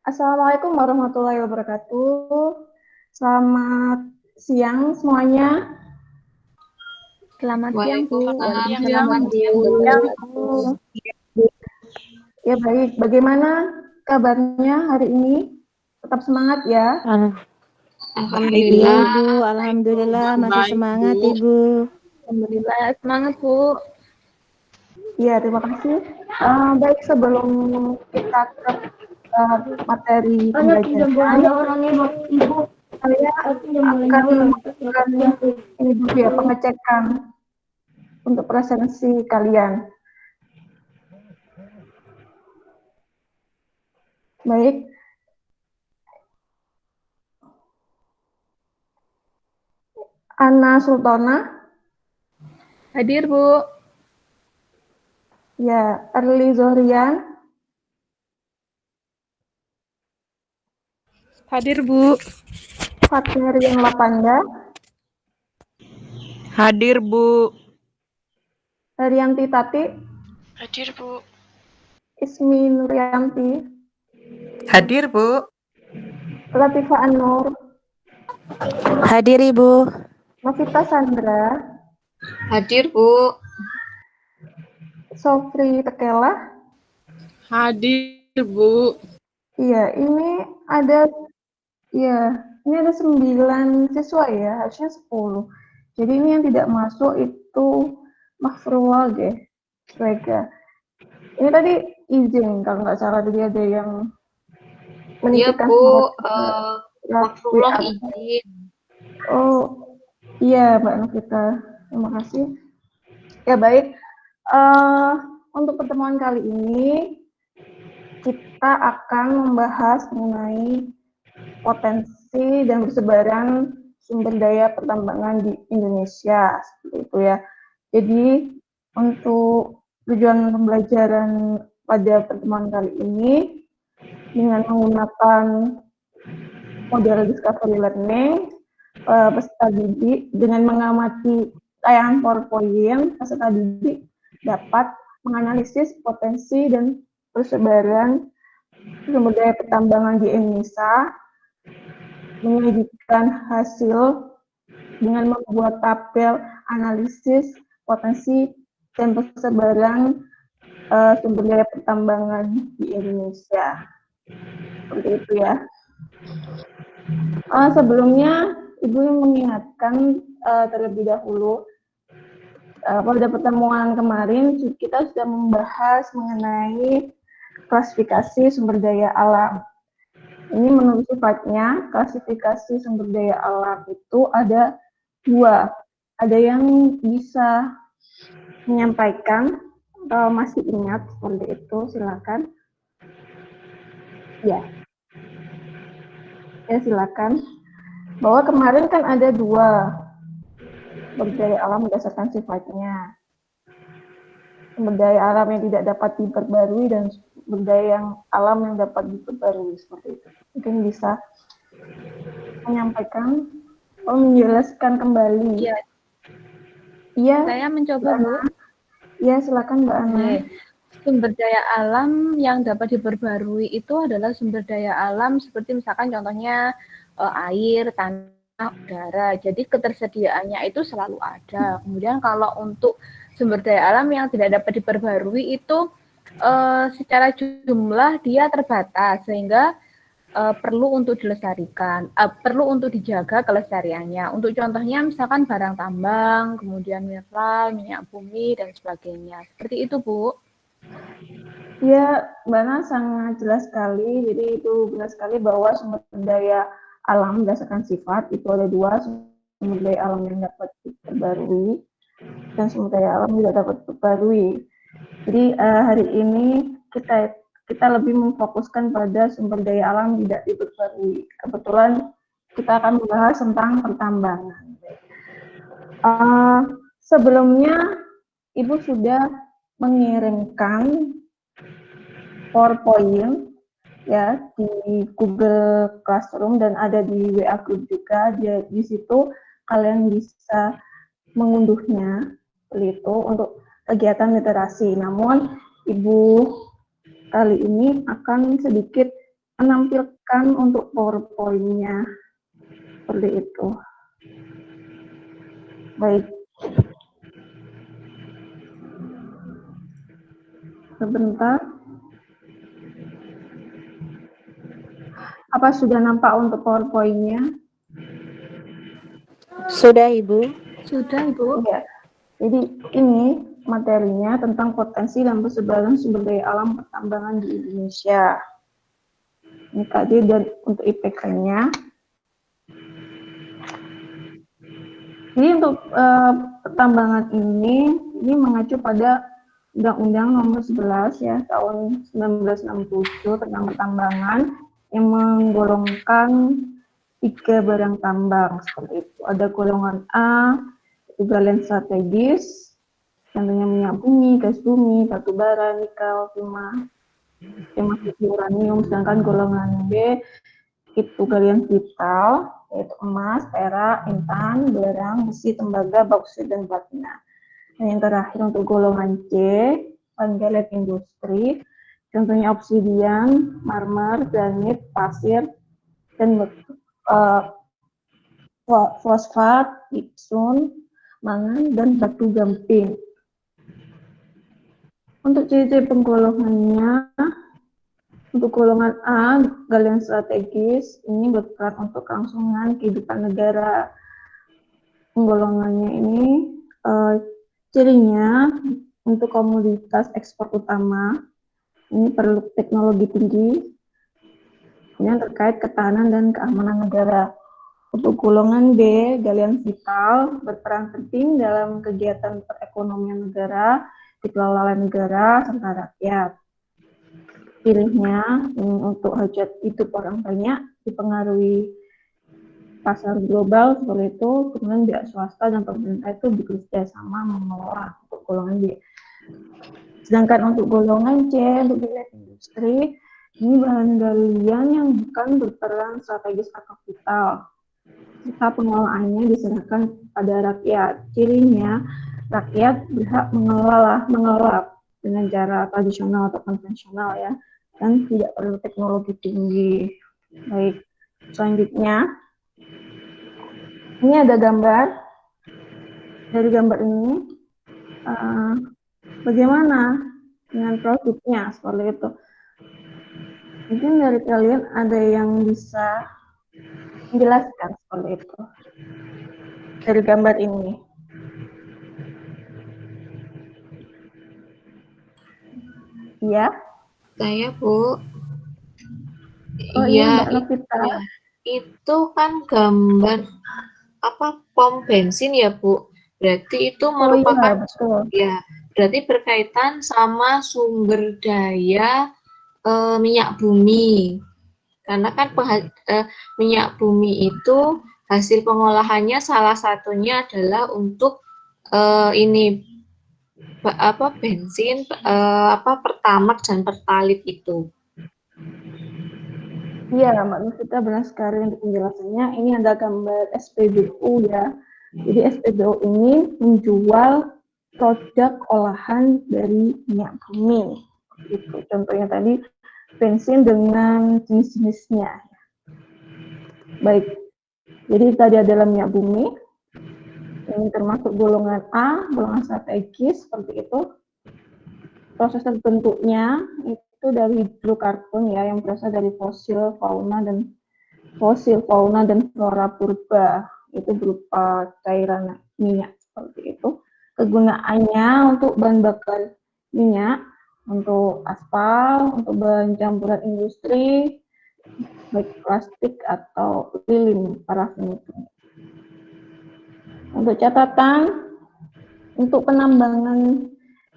Assalamualaikum warahmatullahi wabarakatuh. Selamat siang semuanya. Selamat siang Bu. Selamat siang Bu. Ya baik, bagaimana kabarnya hari ini? Tetap semangat ya. Alhamdulillah Ibu, alhamdulillah masih semangat Ibu. Alhamdulillah semangat Bu. Ya, terima kasih. Baik, sebelum kita ke materi pembelajaran, saya akan ini dulu ya, pengecekan untuk presensi kalian. Baik. Ana Sultana. Hadir, Bu. Ya, Erli Zohrian. Hadir, Bu. Fathia Lapanda. Hadir, Bu. Herianti Tati. Hadir, Bu. Ismi Nuryanti. Hadir, Bu. Latifah An-Nur. Hadir, Ibu. Novita Sandra. Hadir, Bu. Sofri Tekela. Hadir, Bu. Iya, ini ada 9 siswa ya, harusnya 10. Jadi ini yang tidak masuk itu Mahfrua Swega. Ini tadi izin kalau nggak salah, tadi ada yang Iya Bu, Mahfrullah izin. Oh iya Mbak Novita, terima kasih. Ya baik, untuk pertemuan kali ini kita akan membahas mengenai potensi dan persebaran sumber daya pertambangan di Indonesia, seperti itu ya. Jadi untuk tujuan pembelajaran pada pertemuan kali ini dengan menggunakan model discovery learning, peserta didik dengan mengamati tayangan PowerPoint, peserta didik dapat menganalisis potensi dan persebaran sumber daya pertambangan di Indonesia, menyajikan hasil dengan membuat tabel analisis potensi dan persebaran sumber daya pertambangan di Indonesia. Seperti itu ya. Sebelumnya Ibu mengingatkan terlebih dahulu pada pertemuan kemarin kita sudah membahas mengenai klasifikasi sumber daya alam. Ini menurut sifatnya klasifikasi sumber daya alam itu ada dua. Ada yang bisa menyampaikan, kalau masih ingat seperti itu silakan. Ya, silakan. Bahwa kemarin kan ada dua sumber daya alam berdasarkan sifatnya. Sumber daya alam yang tidak dapat diperbarui dan sumber daya yang alam yang dapat diperbarui, seperti itu. Mungkin bisa menyampaikan atau menjelaskan kembali. Iya. Iya. Saya mencoba, Bu. Iya, silakan Mbak Ana. Sumber daya alam yang dapat diperbarui itu adalah sumber daya alam seperti misalkan contohnya air, tanah, udara. Jadi ketersediaannya itu selalu ada. Kemudian kalau untuk sumber daya alam yang tidak dapat diperbarui itu secara jumlah dia terbatas sehingga perlu untuk dilestarikan, perlu untuk dijaga kelestariannya. Untuk contohnya misalkan barang tambang, kemudian mineral, minyak bumi dan sebagainya. Seperti itu, Bu. Ya, Mbak Ana sangat jelas sekali. Jadi itu benar sekali bahwa sumber daya alam berdasarkan sifat itu ada dua, sumber daya alam yang dapat diperbarui dan sumber daya alam tidak dapat diperbarui. Jadi hari ini kita lebih memfokuskan pada sumber daya alam tidak diperbarui. Kebetulan kita akan membahas tentang pertambangan. Sebelumnya Ibu sudah mengirimkan PowerPoint ya di Google Classroom dan ada di WA Group juga. Di situ kalian bisa mengunduhnya seperti itu untuk kegiatan literasi. Namun Ibu kali ini akan sedikit menampilkan untuk PowerPoint-nya seperti itu. Baik. Sebentar. Apa sudah nampak untuk PowerPoint-nya? Sudah, Ibu. Sudah, Ibu. Ya. Jadi ini materinya tentang potensi dan persebaran sumber daya alam pertambangan di Indonesia. Ini tadi dan untuk IPK-nya. Jadi untuk pertambangan ini mengacu pada Undang-Undang Nomor 11 ya tahun 1967 tentang pertambangan yang menggolongkan 3 barang tambang seperti itu. Ada golongan A, itu galian strategis, contohnya minyak bumi, gas bumi, batu bara, nikel, timah, uranium. Sedangkan golongan B itu galian vital, yaitu emas, perak, intan, belerang, besi, tembaga, bauksit, dan platina. Dan yang terakhir untuk golongan C, galian industri, contohnya obsidian, marmer, granit, pasir, dan fosfat, gipsum, mangan, dan batu gamping. Untuk ciri-ciri penggolongannya, untuk golongan A, galian strategis, ini berperan untuk kelangsungan kehidupan negara. Penggolongannya ini cirinya untuk komoditas ekspor utama, ini perlu teknologi tinggi, yang terkait ketahanan dan keamanan negara. Untuk golongan B, galian vital, berperan penting dalam kegiatan perekonomian negara, dikelola oleh negara serta rakyat. pilihnya untuk hajat hidup orang banyak, dipengaruhi pasar global seperti itu, kemudian pihak swasta dan pemerintah itu bekerja sama mengelola untuk golongan B. Sedangkan untuk golongan C, untuk bilet industri, ini bahan galian yang bukan berperan strategis atau vital. Jika pengelolaannya diserahkan pada rakyat, cirinya rakyat berhak mengelola dengan cara tradisional atau konvensional ya, dan tidak perlu teknologi tinggi. Baik, selanjutnya ini ada gambar. Dari gambar ini bagaimana dengan produknya seperti itu. Mungkin dari kalian ada yang bisa menjelaskan seperti itu dari gambar ini. Iya. Saya, Bu. Oh iya, Mbak Novita. Ya, itu kan gambar pom bensin ya, Bu. Berarti itu merupakan ya, berarti berkaitan sama sumber daya minyak bumi. Karena kan minyak bumi itu hasil pengolahannya salah satunya adalah untuk bensin Pertamax dan Pertalite itu. Iya, Mbak Novita benar sekali untuk penjelasannya. Ini ada gambar SPBU ya. Jadi SPBU ini menjual produk olahan dari minyak bumi. Itu contohnya tadi bensin dengan jenis-jenisnya. Baik. Jadi tadi adalah minyak bumi. Ini termasuk golongan A, golongan strategis seperti itu. Proses terbentuknya itu dari hidrokarbon ya, yang berasal dari fosil fauna dan flora purba, itu berupa cairan minyak seperti itu. Kegunaannya untuk bahan bakar minyak, untuk aspal, untuk bahan campuran industri, baik plastik atau lilin parafin itu. Untuk catatan, untuk penambangan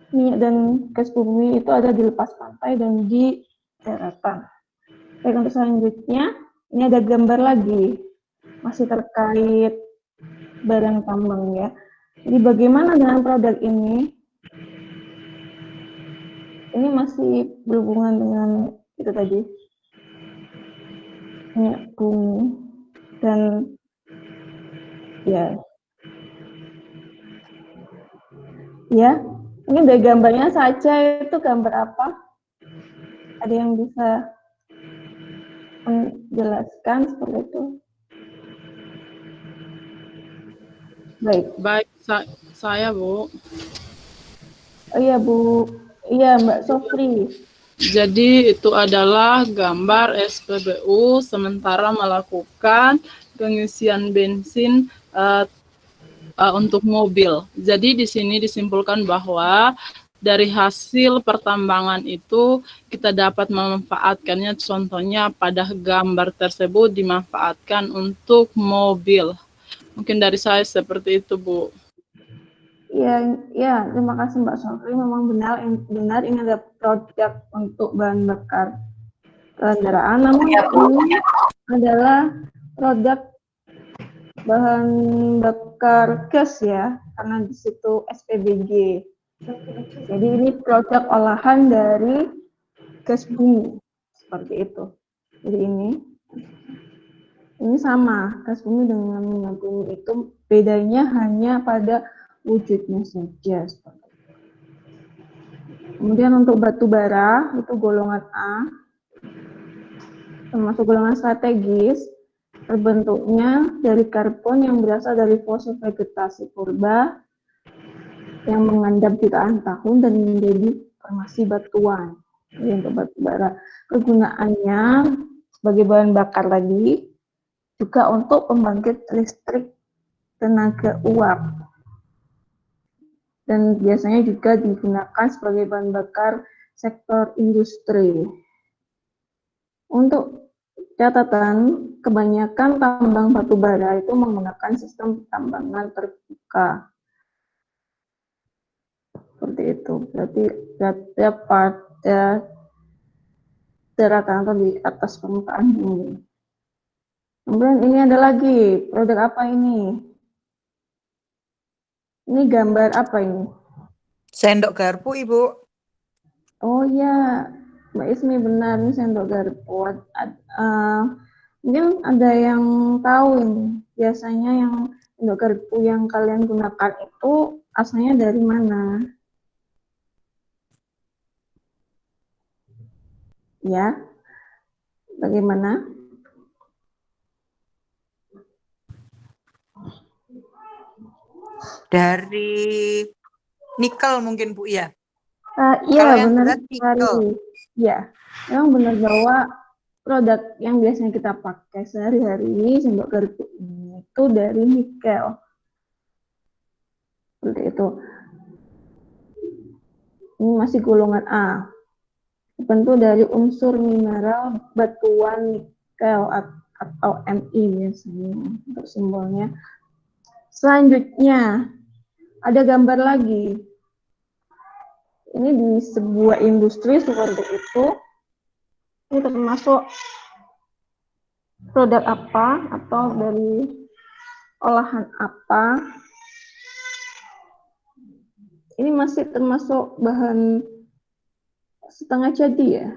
minyak dan gas bumi itu ada di lepas pantai dan di daratan. Baik, untuk selanjutnya, ini ada gambar lagi, masih terkait barang tambang ya. Jadi bagaimana dengan produk ini? Ini masih berhubungan dengan itu tadi, minyak bumi dan ya. Ya, ini dari gambarnya saja itu gambar apa? Ada yang bisa menjelaskan seperti itu? Baik, saya Bu. Oh iya Bu, iya Mbak Sofri. Jadi itu adalah gambar SPBU sementara melakukan pengisian bensin untuk mobil. Jadi di sini disimpulkan bahwa dari hasil pertambangan itu kita dapat memanfaatkannya, contohnya pada gambar tersebut dimanfaatkan untuk mobil. Mungkin dari saya seperti itu, Bu. Ya, terima kasih Mbak Sofri. Memang benar ini ada produk untuk bahan bakar kendaraan, namun ini adalah produk bahan bakar gas ya, karena di situ SPBG. Jadi ini produk olahan dari gas bumi seperti itu. Jadi ini sama, gas bumi dengan minyak bumi itu bedanya hanya pada wujudnya saja. Kemudian untuk batu bara itu golongan A, termasuk golongan strategis, terbentuknya dari karbon yang berasal dari fosil vegetasi purba yang mengendap jutaan tahun dan menjadi formasi batuan. Jadi untuk batu bara, kegunaannya sebagai bahan bakar tadi, juga untuk pembangkit listrik tenaga uap. Dan biasanya juga digunakan sebagai bahan bakar sektor industri. Untuk catatan, kebanyakan tambang batu bara itu menggunakan sistem tambangan terbuka. Seperti itu. Berarti pada daratan atau di atas permukaan bumi. Kemudian ini ada lagi, produk apa ini? Ini gambar apa ini? Sendok garpu, Ibu. Oh ya, Mbak Ismi benar, ini sendok garpu. Mungkin ada yang tahu ini, biasanya yang sendok garpu yang kalian gunakan itu asalnya dari mana? Ya, bagaimana? Dari nikel mungkin, Bu, ya? Iya, Kalau yang benar berat nikel. sekali. Ya, memang benar bahwa produk yang biasanya kita pakai sehari-hari, sendok garpu ini itu dari nikel. Seperti itu. Ini masih golongan A. Terbentuk dari unsur mineral batuan nikel atau Mi biasanya untuk simbolnya. Selanjutnya, ada gambar lagi. Ini di sebuah industri seperti itu. Ini termasuk produk apa atau dari olahan apa. Ini masih termasuk bahan setengah jadi ya.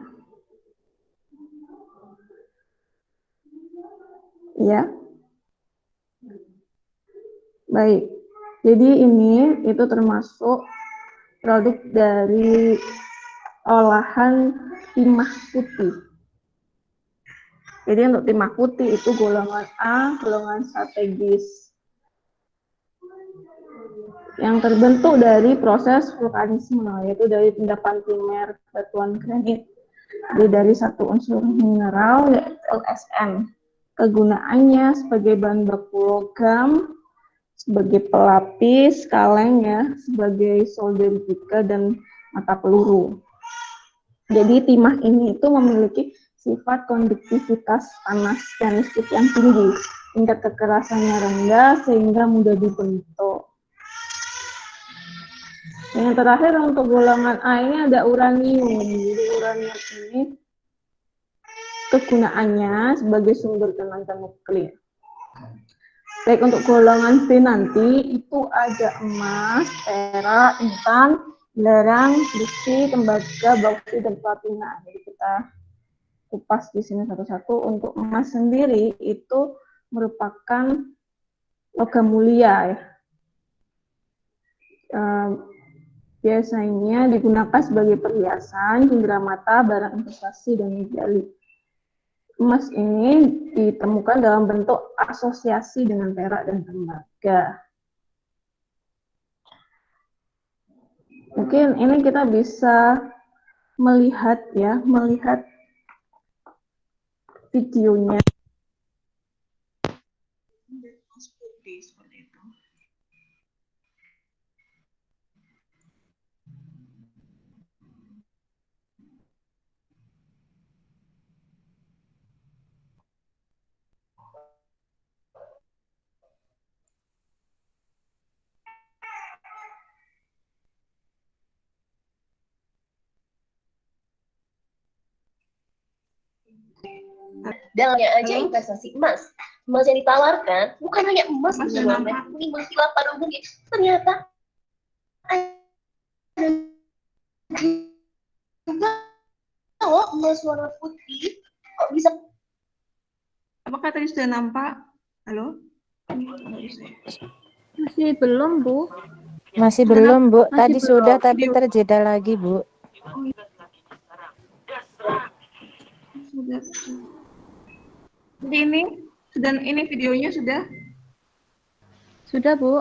Ya. Baik. Jadi ini itu termasuk produk dari olahan timah putih. Jadi untuk timah putih itu golongan A, golongan strategis. Yang terbentuk dari proses vulkanisme, yaitu dari endapan primer batuan granit. Jadi dari satu unsur mineral, yaitu LSM. Kegunaannya sebagai bahan baku logam, sebagai pelapis, kaleng ya, sebagai solder juga dan mata peluru. Jadi timah ini itu memiliki sifat konduktivitas panas dan listrik yang tinggi, tingkat kekerasannya rendah sehingga mudah dibentuk. Yang terakhir untuk golongan A ini ada uranium. Jadi uranium ini kegunaannya sebagai sumber tenaga nuklir. Baik untuk golongan B nanti itu ada emas, perak, intan, belerang, besi, tembaga, bauksit dan platina. Jadi kita kupas di sini satu-satu. Untuk emas sendiri itu merupakan logam mulia ya. Biasanya digunakan sebagai perhiasan, cindera mata, barang investasi dan medali. Emas ini ditemukan dalam bentuk asosiasi dengan perak dan tembaga. Mungkin ini kita bisa melihat videonya. Dalamnya aja investasi emas. Emas yang ditawarkan bukan hanya emas dengan warna kuning mengkilap pada umumnya. Ternyata kalau emas warna putih kok bisa? Apakah tadi sudah nampak? Halo? Masih belum, Bu. Masih belum, Bu. Tadi belum. sudah, tapi terjeda lagi, Bu. Sudah. Jadi ini videonya sudah? Sudah, Bu.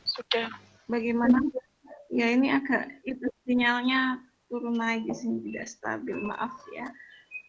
Sudah. Bagaimana? Ya ini agak itu sinyalnya turun naik di sini tidak stabil, maaf ya.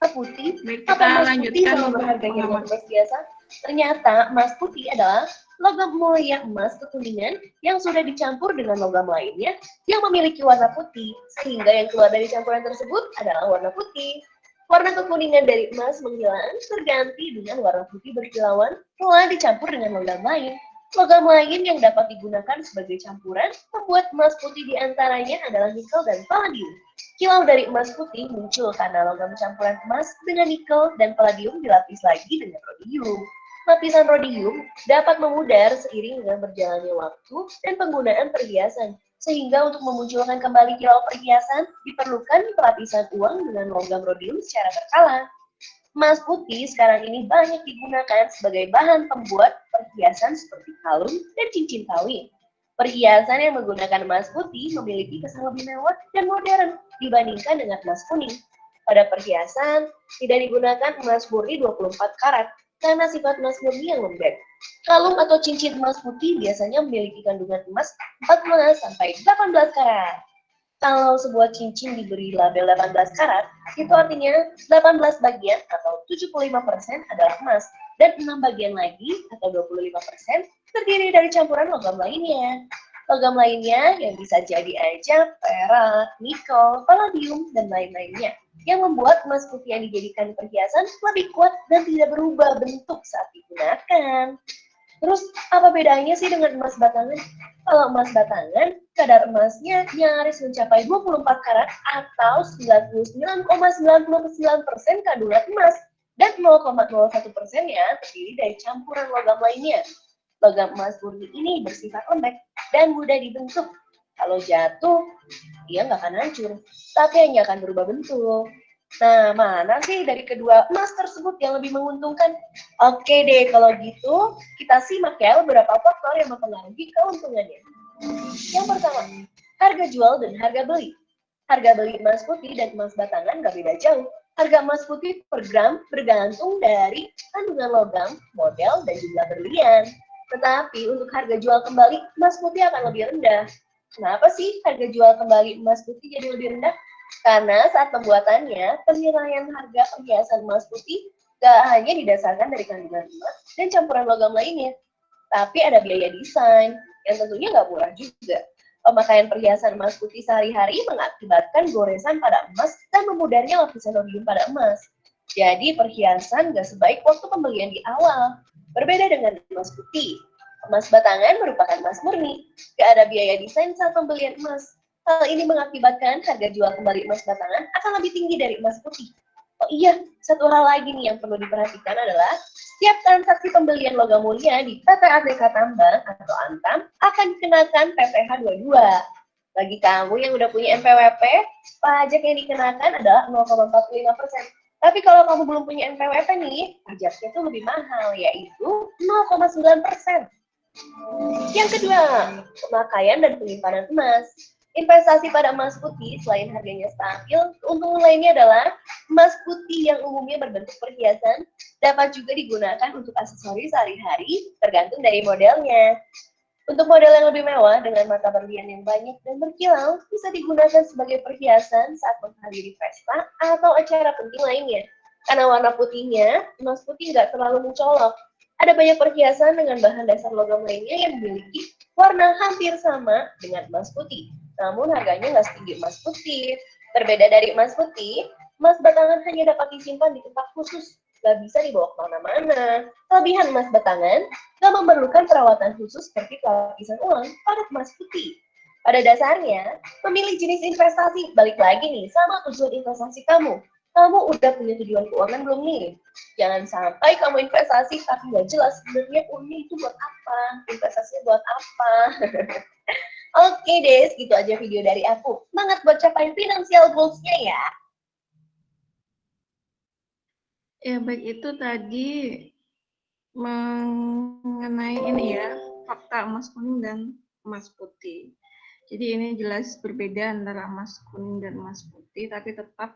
Putih, baik, apa kita emas lanjutkan putih sama berharganya dengan emas biasa? Ternyata emas putih adalah logam mulia emas kekuningan yang sudah dicampur dengan logam lainnya yang memiliki warna putih, sehingga yang keluar dari campuran tersebut adalah warna putih. Warna kekuningan dari emas menghilang terganti dengan warna putih berkilauan telah dicampur dengan logam lain. Logam lain yang dapat digunakan sebagai campuran membuat emas putih diantaranya adalah nikel dan palladium. Kilau dari emas putih muncul karena logam campuran emas dengan nikel dan palladium dilapis lagi dengan rhodium. Lapisan rhodium dapat memudar seiring dengan berjalannya waktu dan penggunaan perhiasan, sehingga untuk memunculkan kembali kilau perhiasan diperlukan pelapisan uang dengan logam rhodium secara berkala. Emas putih sekarang ini banyak digunakan sebagai bahan pembuat perhiasan seperti kalung dan cincin kawin. Perhiasan yang menggunakan emas putih memiliki kesan lebih mewah dan modern dibandingkan dengan emas kuning. Pada perhiasan, tidak digunakan emas murni 24 karat karena sifat emas murni yang lembek. Kalung atau cincin emas putih biasanya memiliki kandungan emas 14-18 karat. Kalau sebuah cincin diberi label 18 karat, itu artinya 18 bagian atau 75% adalah emas, dan 6 bagian lagi atau 25% terdiri dari campuran logam lainnya. Logam lainnya yang bisa jadi aja perak, nikel, palladium, dan lain-lainnya, yang membuat emas putih yang dijadikan perhiasan lebih kuat dan tidak berubah bentuk saat digunakan. Terus apa bedanya sih dengan emas batangan? Kalau emas batangan, kadar emasnya nyaris mencapai 24 karat atau 99,99% kandungan emas, dan 0,01%-nya terdiri dari campuran logam lainnya. Logam emas murni ini bersifat lembek dan mudah dibentuk. Kalau jatuh, dia nggak akan hancur, tapi hanya akan berubah bentuk. Nah, mana sih dari kedua emas tersebut yang lebih menguntungkan? Oke deh, kalau gitu kita simak ya beberapa faktor yang mempengaruhi keuntungannya. Yang pertama, harga jual dan harga beli. Harga beli emas putih dan emas batangan nggak beda jauh. Harga emas putih per gram bergantung dari kandungan logam, model, dan jumlah berlian. Tetapi untuk harga jual kembali, emas putih akan lebih rendah. Kenapa sih harga jual kembali emas putih jadi lebih rendah? Karena saat pembuatannya, penilaian harga perhiasan emas putih gak hanya didasarkan dari kandungan emas dan campuran logam lainnya, tapi ada biaya desain yang tentunya nggak murah juga. Pemakaian perhiasan emas putih sehari-hari mengakibatkan goresan pada emas dan memudarnya lapisan rhodium pada emas. Jadi perhiasan nggak sebaik waktu pembelian di awal. Berbeda dengan emas putih, emas batangan merupakan emas murni, gak ada biaya desain saat pembelian emas. Hal ini mengakibatkan harga jual kembali emas batangan akan lebih tinggi dari emas putih. Oh iya, satu hal lagi nih yang perlu diperhatikan adalah setiap transaksi pembelian logam mulia di PPATK Tambang atau Antam akan dikenakan PPh 22. Bagi kamu yang udah punya NPWP, pajak yang dikenakan adalah 0,45%. Tapi kalau kamu belum punya NPWP nih, pajaknya tuh lebih mahal, yaitu 0,9%. Yang kedua, pemakaian dan penyimpanan emas. Investasi pada emas putih selain harganya stabil, keuntungan lainnya adalah emas putih yang umumnya berbentuk perhiasan dapat juga digunakan untuk aksesoris sehari-hari tergantung dari modelnya. Untuk model yang lebih mewah dengan mata berlian yang banyak dan berkilau bisa digunakan sebagai perhiasan saat menghadiri pesta atau acara penting lainnya. Karena warna putihnya, emas putih nggak terlalu mencolok. Ada banyak perhiasan dengan bahan dasar logam lainnya yang memiliki warna hampir sama dengan emas putih. Namun harganya nggak setinggi emas putih. Berbeda dari emas putih, emas batangan hanya dapat disimpan di tempat khusus, nggak bisa dibawa kemana-mana. Kelebihan emas batangan nggak memerlukan perawatan khusus seperti lapisan ulang pada emas putih. Pada dasarnya, memilih jenis investasi balik lagi nih sama tujuan investasi kamu. Kamu udah punya tujuan keuangan belum nih? Jangan sampai kamu investasi tapi nggak jelas sebenarnya uangnya itu buat apa, investasinya buat apa. Oke deh, segitu aja video dari aku. Semangat buat capai financial goals-nya ya. Ya, baik itu tadi mengenai ini ya, fakta emas kuning dan emas putih. Jadi ini jelas berbeda antara emas kuning dan emas putih, tapi tetap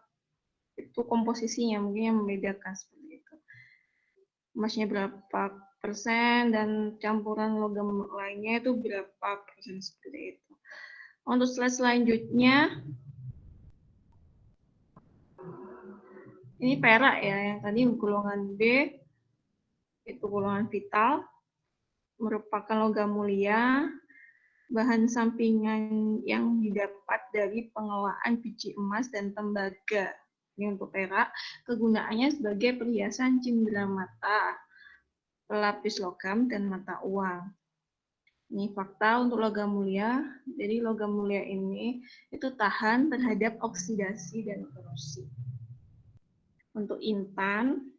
itu komposisinya mungkin yang membedakan seperti itu. Emasnya berapa persen dan campuran logam lainnya itu berapa persen seperti itu. Untuk slide selanjutnya, ini perak ya, yang tadi golongan B itu golongan vital, merupakan logam mulia, bahan sampingan yang didapat dari pengelolaan biji emas dan tembaga. Ini untuk perak, kegunaannya sebagai perhiasan cindera mata, pelapis logam, dan mata uang. Ini fakta untuk logam mulia. Jadi logam mulia ini itu tahan terhadap oksidasi dan korosi. Untuk intan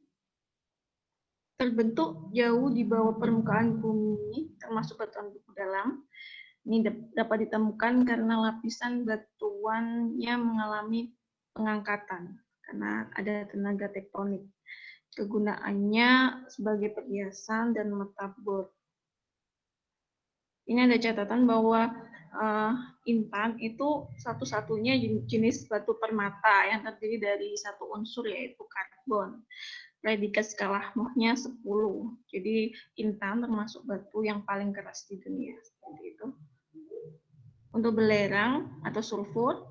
terbentuk jauh di bawah permukaan bumi, termasuk batuan dalam. Ini dapat ditemukan karena lapisan batuannya mengalami pengangkatan karena ada tenaga tektonik. Kegunaannya sebagai perhiasan dan metabor. Ini ada catatan bahwa intan itu satu-satunya jenis batu permata yang terdiri dari satu unsur yaitu karbon. Predikat skala Mohsnya 10. Jadi intan termasuk batu yang paling keras di dunia. Seperti itu. Untuk belerang atau sulfur,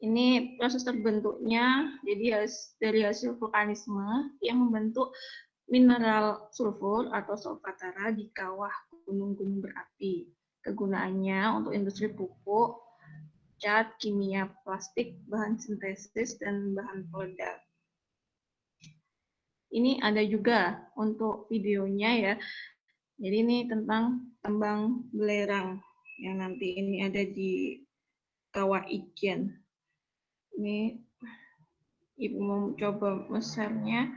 ini proses terbentuknya jadi dari hasil vulkanisme yang membentuk mineral sulfur atau solvatara di kawah gunung-gunung berapi. Kegunaannya untuk industri pupuk, cat, kimia plastik, bahan sintesis, dan bahan peledak. Ini ada juga untuk videonya ya. Jadi ini tentang tambang belerang yang nanti ini ada di Kawah Ijen. Ini Ibu mau coba share-nya.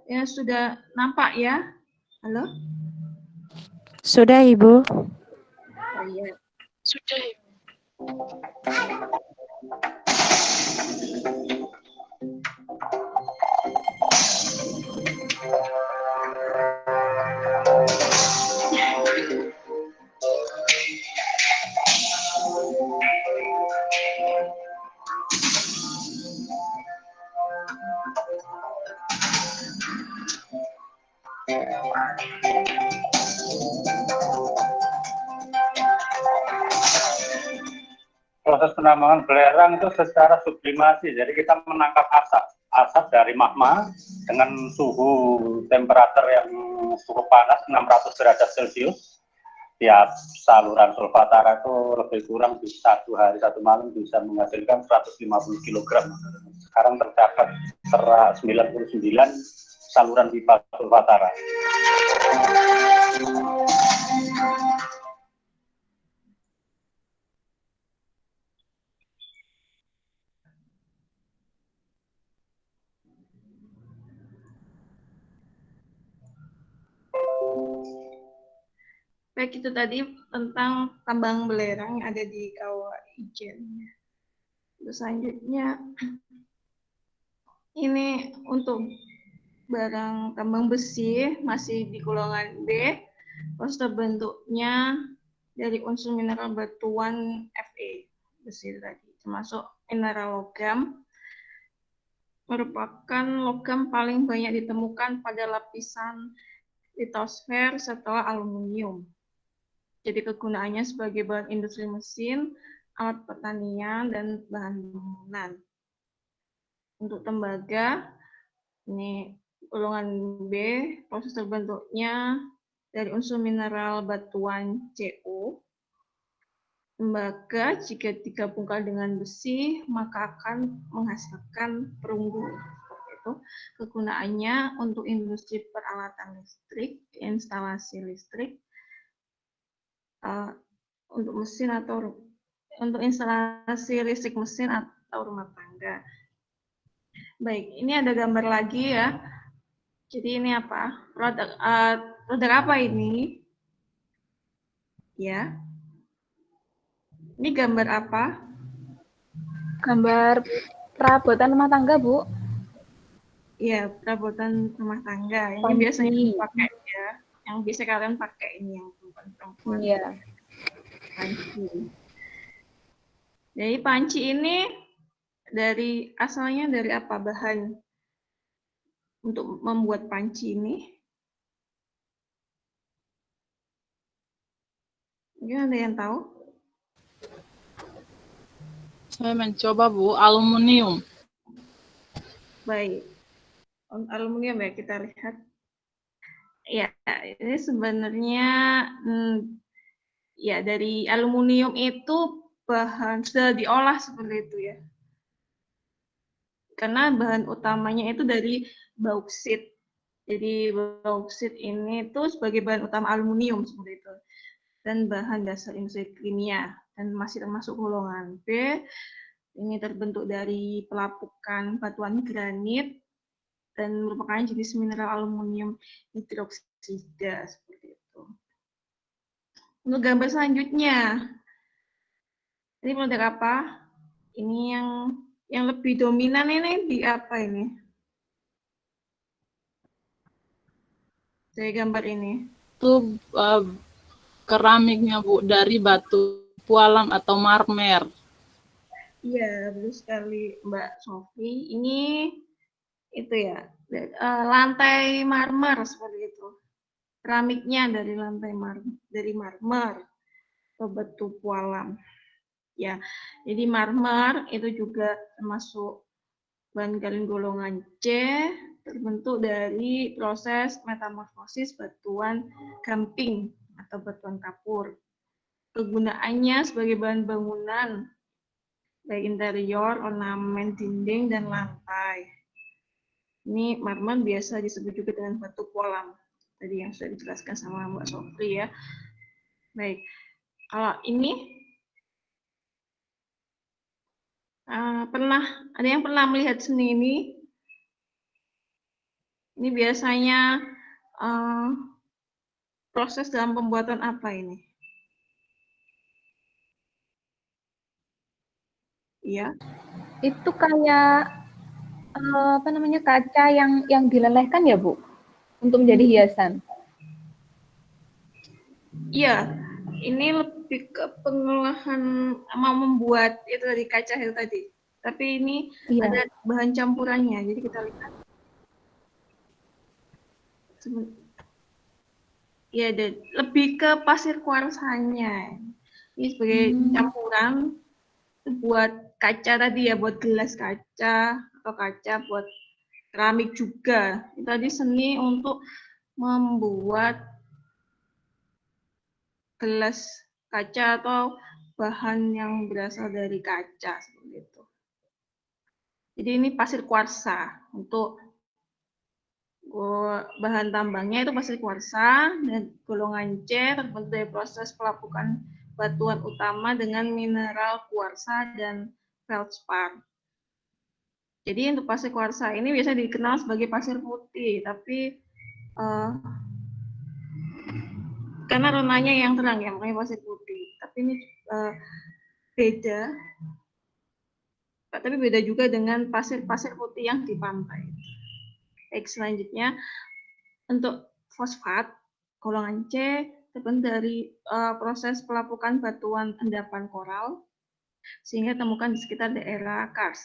Ya, sudah nampak ya? Halo? Sudah, Ibu. Oh iya. Sudah, Ibu. Proses penambangan belerang itu secara sublimasi, jadi kita menangkap asap dari magma dengan suhu temperatur yang cukup panas 600 derajat Celcius. Tiap saluran solvatara itu lebih kurang di 1 hari 1 malam bisa menghasilkan 150 kg. Sekarang tercatat 99 saluran pipa solvatara. Baik, itu tadi tentang tambang belerang yang ada di Kawah Ijen. Terus selanjutnya, ini untuk barang tambang besi masih di golongan B, proses terbentuknya dari unsur mineral batuan Fe, besi tadi, termasuk mineral logam, merupakan logam paling banyak ditemukan pada lapisan litosfer setelah aluminium. Jadi kegunaannya sebagai bahan industri mesin, alat pertanian, dan bahan bangunan. Untuk tembaga, ini golongan B, proses terbentuknya dari unsur mineral batuan Co. Tembaga jika digabungkan dengan besi, maka akan menghasilkan perunggu. Seperti itu. Kegunaannya untuk industri peralatan listrik, instalasi listrik, untuk mesin atau untuk instalasi listrik mesin atau rumah tangga. Baik, ini ada gambar lagi ya. Jadi ini apa? Produk apa ini? Ya. Ini gambar apa? Gambar perabotan rumah tangga, Bu. Iya, perabotan rumah tangga. Ini biasanya dipakai ya. Yang biasa kalian pakai ini yang perempuan. Iya. Panci. Jadi panci ini asalnya dari apa bahan untuk membuat panci ini? Mungkin ada yang tahu? Saya mencoba, Bu, aluminium. Baik. Aluminium ya, kita lihat. Ya, ini sebenarnya ya dari aluminium itu bahan sudah diolah seperti itu ya. Karena bahan utamanya itu dari bauksit. Jadi bauksit ini tuh sebagai bahan utama aluminium seperti itu dan bahan dasar industri kimia dan masih termasuk golongan B. Ini terbentuk dari pelapukan batuan granit dan merupakan jenis mineral aluminium hidroksida seperti itu. Untuk gambar selanjutnya, ini produk apa? Ini yang lebih dominan ini di apa ini? Saya gambar ini. Itu keramiknya Bu dari batu pualam atau marmer. Iya, betul sekali Mbak Sofi. Ini itu ya, lantai marmer seperti itu. Keramiknya dari lantai marmer atau batu pualam. Ya, jadi marmer itu juga termasuk bahan galin golongan C, terbentuk dari proses metamorfosis batuan gamping atau batuan kapur. Kegunaannya sebagai bahan bangunan, baik interior, ornamen dinding, dan lantai. Ini marmer biasa disebut juga dengan batu pualam. Tadi yang sudah dijelaskan sama Mbak Sofri ya. Baik, kalau ini ada yang pernah melihat seni ini? Ini biasanya proses dalam pembuatan apa ini? Iya. Itu kayak apa namanya, kaca yang dilelehkan ya Bu untuk menjadi hiasan. Iya, ini lebih ke pengolahan mau membuat itu dari kaca itu tadi. Tapi ini ada bahan campurannya. Jadi kita lihat. Ya, lebih ke pasir kuarsanya. Ini sebagai campuran buat kaca tadi ya, buat gelas kaca atau kaca buat keramik juga. Ini tadi seni untuk membuat gelas kaca atau bahan yang berasal dari kaca seperti itu. Jadi ini pasir kuarsa untuk bahan tambangnya itu pasir kuarsa dan golongan C terbentuk dari proses pelapukan batuan utama dengan mineral kuarsa dan feldspar. Jadi untuk pasir kuarsa ini biasa dikenal sebagai pasir putih, tapi karena warnanya yang terang ya, makanya pasir putih. Tapi ini beda. Tapi beda juga dengan pasir-pasir putih yang di pantai. Baik, selanjutnya untuk fosfat golongan C terbentuk dari proses pelapukan batuan endapan koral sehingga temukan di sekitar daerah Kars.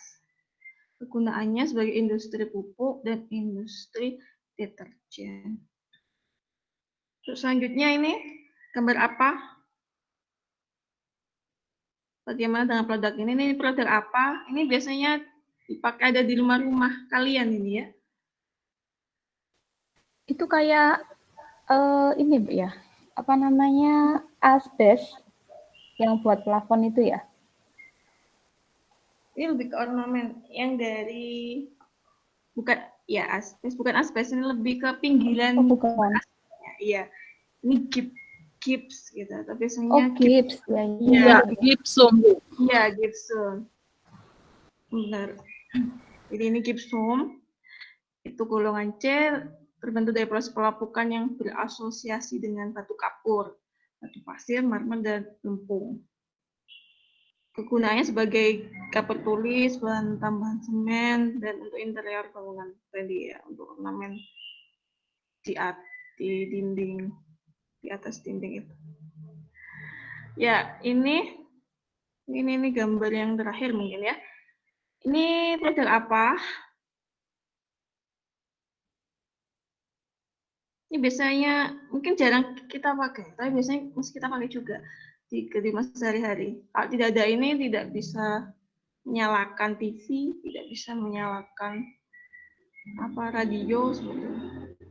Kegunaannya sebagai industri pupuk dan industri deterjen. Terus selanjutnya ini gambar apa? Bagaimana dengan produk ini? Ini produk apa? Ini biasanya dipakai ada di rumah-rumah kalian ini ya. Itu kayak ini Bu ya, apa namanya, asbes yang buat plafon itu ya? Ini lebih ke ornamen yang dari bukan ya asbes, bukan asbes, ini lebih ke pinggiran. Oh, bukan. Iya, ini gips gitu, tapi biasanya gips ya. Iya, gipsum. Iya, gipsum. Benar. Jadi ini gipsum. Itu golongan C terbentuk dari proses pelapukan yang berasosiasi dengan batu kapur, batu pasir, marmer, dan lempung. Kegunaannya sebagai kapur tulis, bahan tambahan semen, dan untuk interior bangunan tadi ya, untuk ornamen di dinding, di atas dinding itu. Ya, ini gambar yang terakhir mungkin ya. Ini produk apa? Ini biasanya mungkin jarang kita pakai, tapi biasanya masih kita pakai juga di masa sehari-hari. Kalau tidak ada ini tidak bisa menyalakan TV, tidak bisa menyalakan radio seperti itu.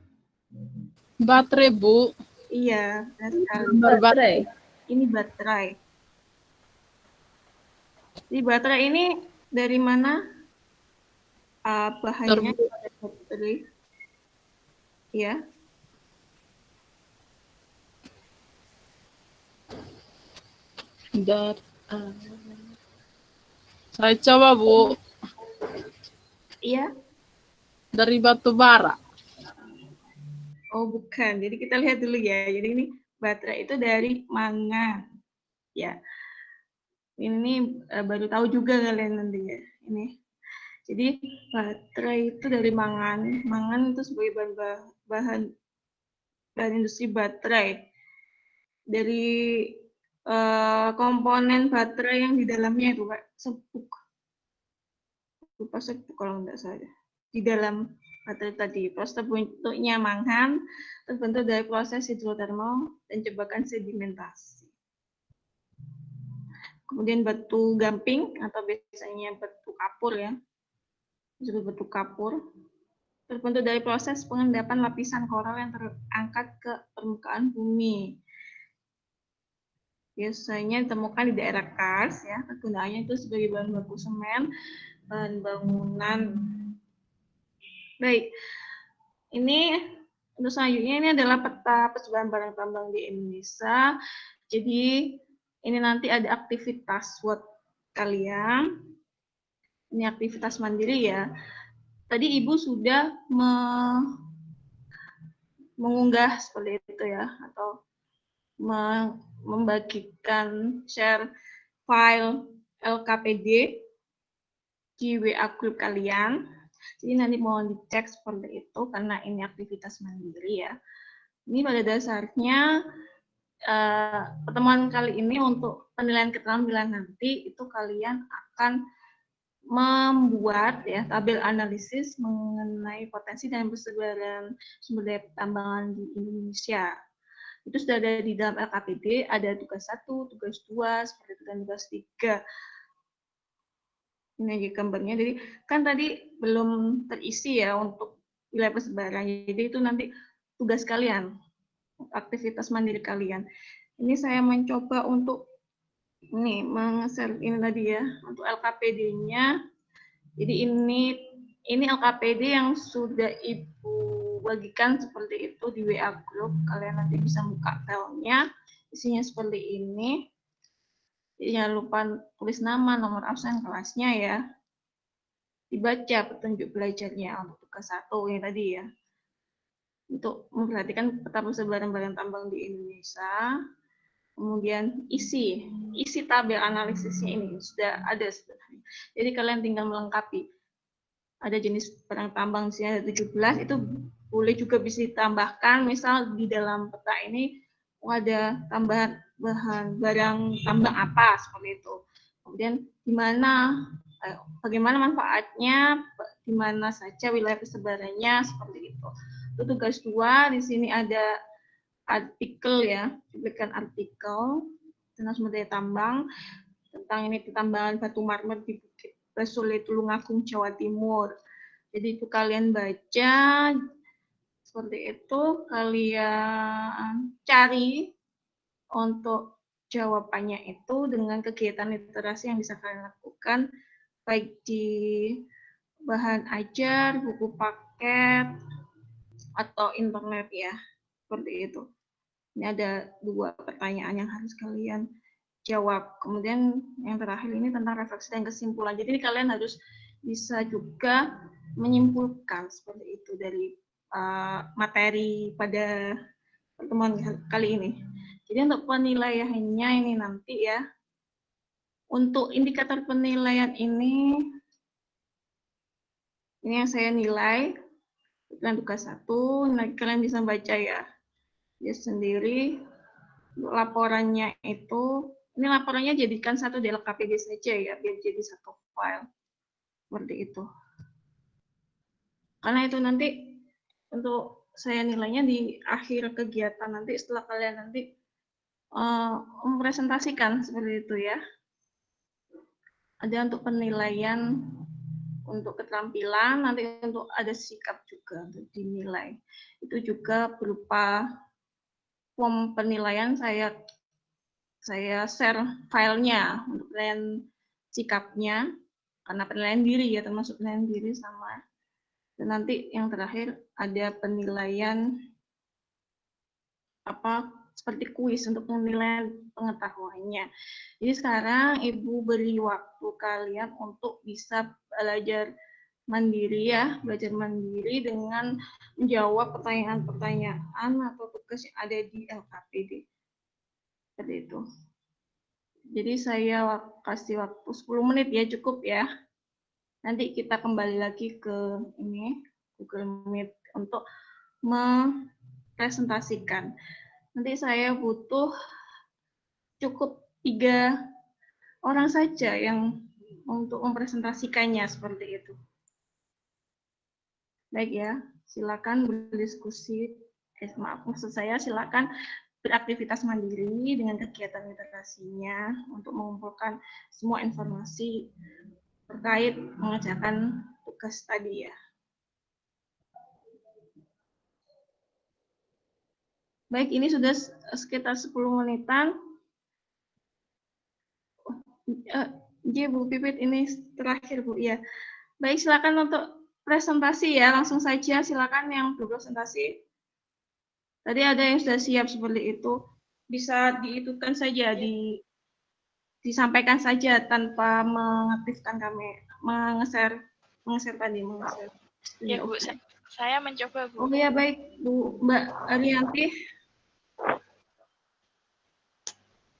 Baterai Bu. Iya, baterai. Ini baterai. Jadi baterai ini dari mana bahannya? Baterai. Ya. Saya coba, Bu. Iya. Dari batu bara. Oh, bukan. Jadi kita lihat dulu ya. Jadi ini baterai itu dari mangan. Ya. Ini baru tahu juga kalian nanti ya. Ini. Jadi baterai itu dari mangan. Mangan itu sebagai bahan industri baterai. Dari komponen baterai yang di dalamnya itu, Kak, sepuk. Lupa sepuk kalau nggak salah. Di dalam baterai tadi, proses terbentuknya mangan terbentuk dari proses hidrotermal dan jebakan sedimentasi. Kemudian batu gamping atau biasanya batu kapur ya, disebut batu kapur, terbentuk dari proses pengendapan lapisan koral yang terangkat ke permukaan bumi. Biasanya ditemukan di daerah Kars ya, kegunaannya itu sebagai bahan baku semen, bahan bangunan. Baik, ini untuk selanjutnya ini adalah peta persebaran barang tambang di Indonesia. Jadi ini nanti ada aktivitas buat kalian. Ini aktivitas mandiri ya. Tadi Ibu sudah mengunggah seperti itu ya, atau membagikan share file LKPD di WA group kalian. Jadi nanti mohon dicek seperti itu karena ini aktivitas mandiri ya. Ini pada dasarnya pertemuan kali ini untuk penilaian keterampilan nanti itu kalian akan membuat ya tabel analisis mengenai potensi dan persebaran sumber daya pertambangan di Indonesia. Itu sudah ada di dalam LKPD, ada tugas 1, tugas 2, seperti itu, dan tugas 3. Ini aja gambarnya. Jadi kan tadi belum terisi ya untuk wilayah persebaran. Jadi itu nanti tugas kalian, aktivitas mandiri kalian. Ini saya mencoba untuk ini meng-share ini tadi ya untuk LKPD-nya. Jadi ini LKPD yang sudah Ibu bagikan seperti itu di WA group. Kalian nanti bisa buka filenya, isinya seperti ini. Jadi jangan lupa tulis nama, nomor absen, kelasnya ya. Dibaca petunjuk belajarnya untuk tugas 1 ini tadi ya. Untuk memperhatikan peta persebaran barang tambang di Indonesia. Kemudian isi tabel analisisnya ini sudah ada sebenarnya. Jadi kalian tinggal melengkapi. Ada jenis barang tambang di sini ada 17, itu boleh juga bisa ditambahkan, misal di dalam peta ini ada tambahan barang tambang apa seperti itu. Kemudian bagaimana manfaatnya, di mana saja wilayah persebarannya seperti itu. Itu tugas 2, di sini ada artikel ya, cuplikan artikel tentang sumber daya tambang, tentang ini pertambangan batu marmer di Bukit Basule Tulungagung, Jawa Timur. Jadi itu kalian baca, seperti itu kalian cari untuk jawabannya itu dengan kegiatan literasi yang bisa kalian lakukan, baik di bahan ajar, buku paket, atau internet ya, seperti itu. Ini ada 2 pertanyaan yang harus kalian jawab. Kemudian yang terakhir ini tentang refleksi dan kesimpulan. Jadi kalian harus bisa juga menyimpulkan seperti itu dari materi pada pertemuan kali ini. Jadi untuk penilaiannya ini nanti ya, untuk indikator penilaian ini yang saya nilai, dengan tugas 1, nanti kalian bisa baca ya sendiri. Untuk laporannya itu, ini laporannya jadikan satu di LKPD saja ya, biar jadi satu file. Seperti itu. Karena itu nanti untuk saya nilainya di akhir kegiatan nanti, setelah kalian nanti mempresentasikan seperti itu ya. Ada untuk penilaian untuk keterampilan, nanti untuk ada sikap juga untuk dinilai. Itu juga berupa form penilaian saya share filenya untuk penilaian sikapnya, karena penilaian diri ya, termasuk penilaian diri sama Dan nanti yang terakhir ada penilaian seperti kuis untuk penilaian pengetahuannya. Jadi sekarang Ibu beri waktu kalian untuk bisa belajar mandiri belajar mandiri dengan menjawab pertanyaan-pertanyaan atau tugas yang ada di LKPD. Seperti itu. Jadi saya kasih waktu 10 menit ya, cukup ya. Nanti kita kembali lagi ke ini Google Meet untuk mempresentasikan. Nanti saya butuh cukup 3 orang saja yang untuk mempresentasikannya seperti itu. Baik ya, silakan berdiskusi. Maksud saya silakan beraktivitas mandiri dengan kegiatan literasinya untuk mengumpulkan semua informasi terkait mengerjakan tugas tadi ya. Baik, ini sudah sekitar 10 menitan. Bu Pipit, ini terakhir Bu ya. Baik, silakan untuk presentasi ya, langsung saja silakan yang berpresentasi. Tadi ada yang sudah siap seperti itu, bisa diitukan saja, disampaikan saja tanpa mengaktifkan mengeser tadi. Ya Bu, saya mencoba Bu. Oh ya baik Bu, Mbak Arianti.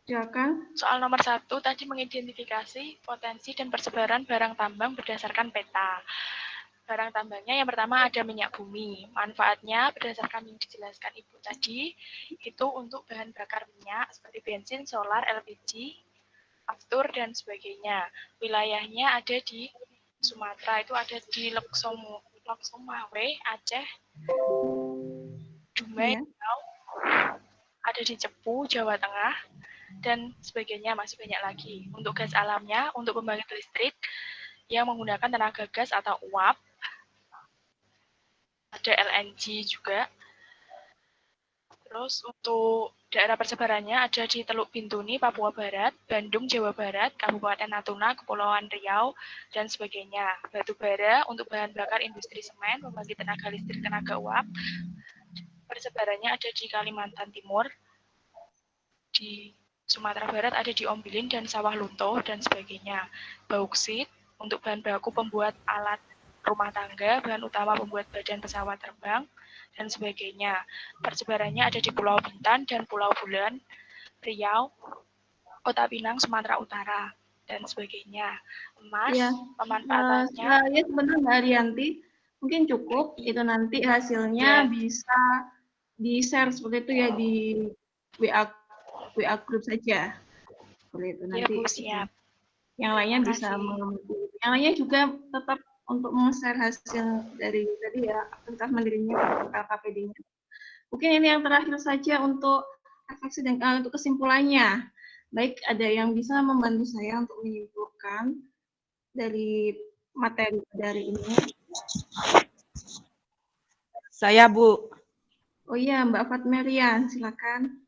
Silakan. Soal nomor 1 tadi mengidentifikasi potensi dan persebaran barang tambang berdasarkan peta. Barang tambangnya yang pertama ada minyak bumi. Manfaatnya berdasarkan yang dijelaskan Ibu tadi, itu untuk bahan bakar minyak seperti bensin, solar, LPG, aftur, dan sebagainya. Wilayahnya ada di Sumatera, itu ada di Lhokseumawe, Aceh, Dumai, ada di Cepu, Jawa Tengah, dan sebagainya, masih banyak lagi. Untuk gas alamnya, untuk pembangkit listrik yang menggunakan tenaga gas atau uap, ada LNG juga. Terus untuk daerah persebarannya ada di Teluk Bintuni, Papua Barat, Bandung, Jawa Barat, Kabupaten Natuna, Kepulauan Riau, dan sebagainya. Batu bara untuk bahan bakar industri semen, pembangkit tenaga listrik, tenaga uap. Persebarannya ada di Kalimantan Timur, di Sumatera Barat ada di Ombilin dan Sawah Lunto, dan sebagainya. Bauksit untuk bahan baku pembuat alat rumah tangga, bahan utama pembuat badan pesawat terbang, dan sebagainya. Persebarannya ada di Pulau Bintan dan Pulau Bulan, Riau, Kota Pinang, Sumatera Utara, dan sebagainya. Emas, Ya, pemanfaatannya. ya sebentar Mbak Arianti, mungkin cukup, itu nanti hasilnya bisa di-share seperti itu ya di WA group saja. Seperti itu nanti. Ya Bu, siap. Yang lainnya bisa mengerti. Yang lainnya juga tetap untuk meng-share hasil dari tadi ya, aktivitas mandirinya ke LKPD-nya. Mungkin ini yang terakhir saja untuk refleksi dan untuk kesimpulannya. Baik, ada yang bisa membantu saya untuk menyimpulkan dari materi dari ini? Saya, Bu. Oh iya, Mbak Fatmerian, silakan.